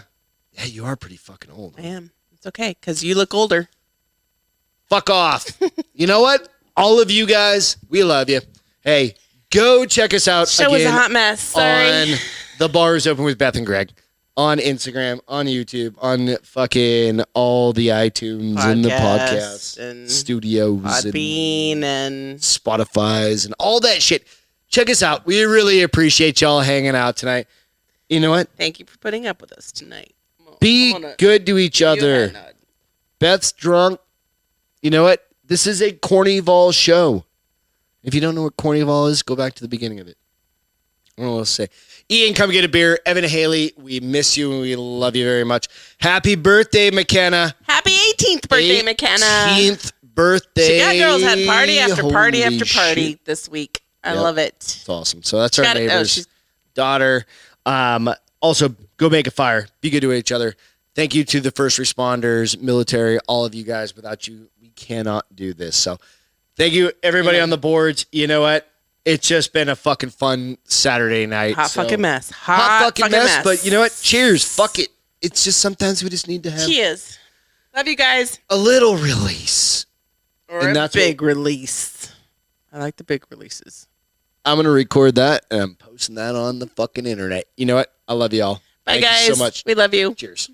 you are pretty fucking old. I am. It's okay, because you look older. Fuck off. You know what? All of you guys, we love you. Hey, go check us out Show was a hot mess. Sorry. On The Bars Open with Beth and Greg. On Instagram, on YouTube, on fucking all the iTunes and the podcast and studios Podbean and Spotify's and all that shit. Check us out. We really appreciate y'all hanging out tonight. You know what? Thank you for putting up with us tonight. Be good to each other. Beth's drunk. You know what? This is a Cornyval show. If you don't know what Cornyval is, go back to the beginning of it. I don't know what else to say. Ian, come get a beer. Evan and Haley, we miss you and we love you very much. Happy birthday, McKenna. Happy 18th birthday, McKenna. 18th birthday. Chicago girls had party after party after party this week. I love it. It's awesome. So that's our neighbor's daughter. Also, go make a fire. Be good to each other. Thank you to the first responders, military, all of you guys. Without you, we cannot do this. So thank you, everybody on the boards. You know what? It's just been a fucking fun Saturday night. Hot fucking mess. Hot fucking mess. But you know what? Cheers. Fuck it. It's just sometimes we just need to have. Cheers. Love you guys. A little release. Or a big release. I like the big releases. I'm going to record that and I'm posting that on the fucking internet. You know what? I love y'all. Bye, Thank guys. you so much. We love you. Cheers.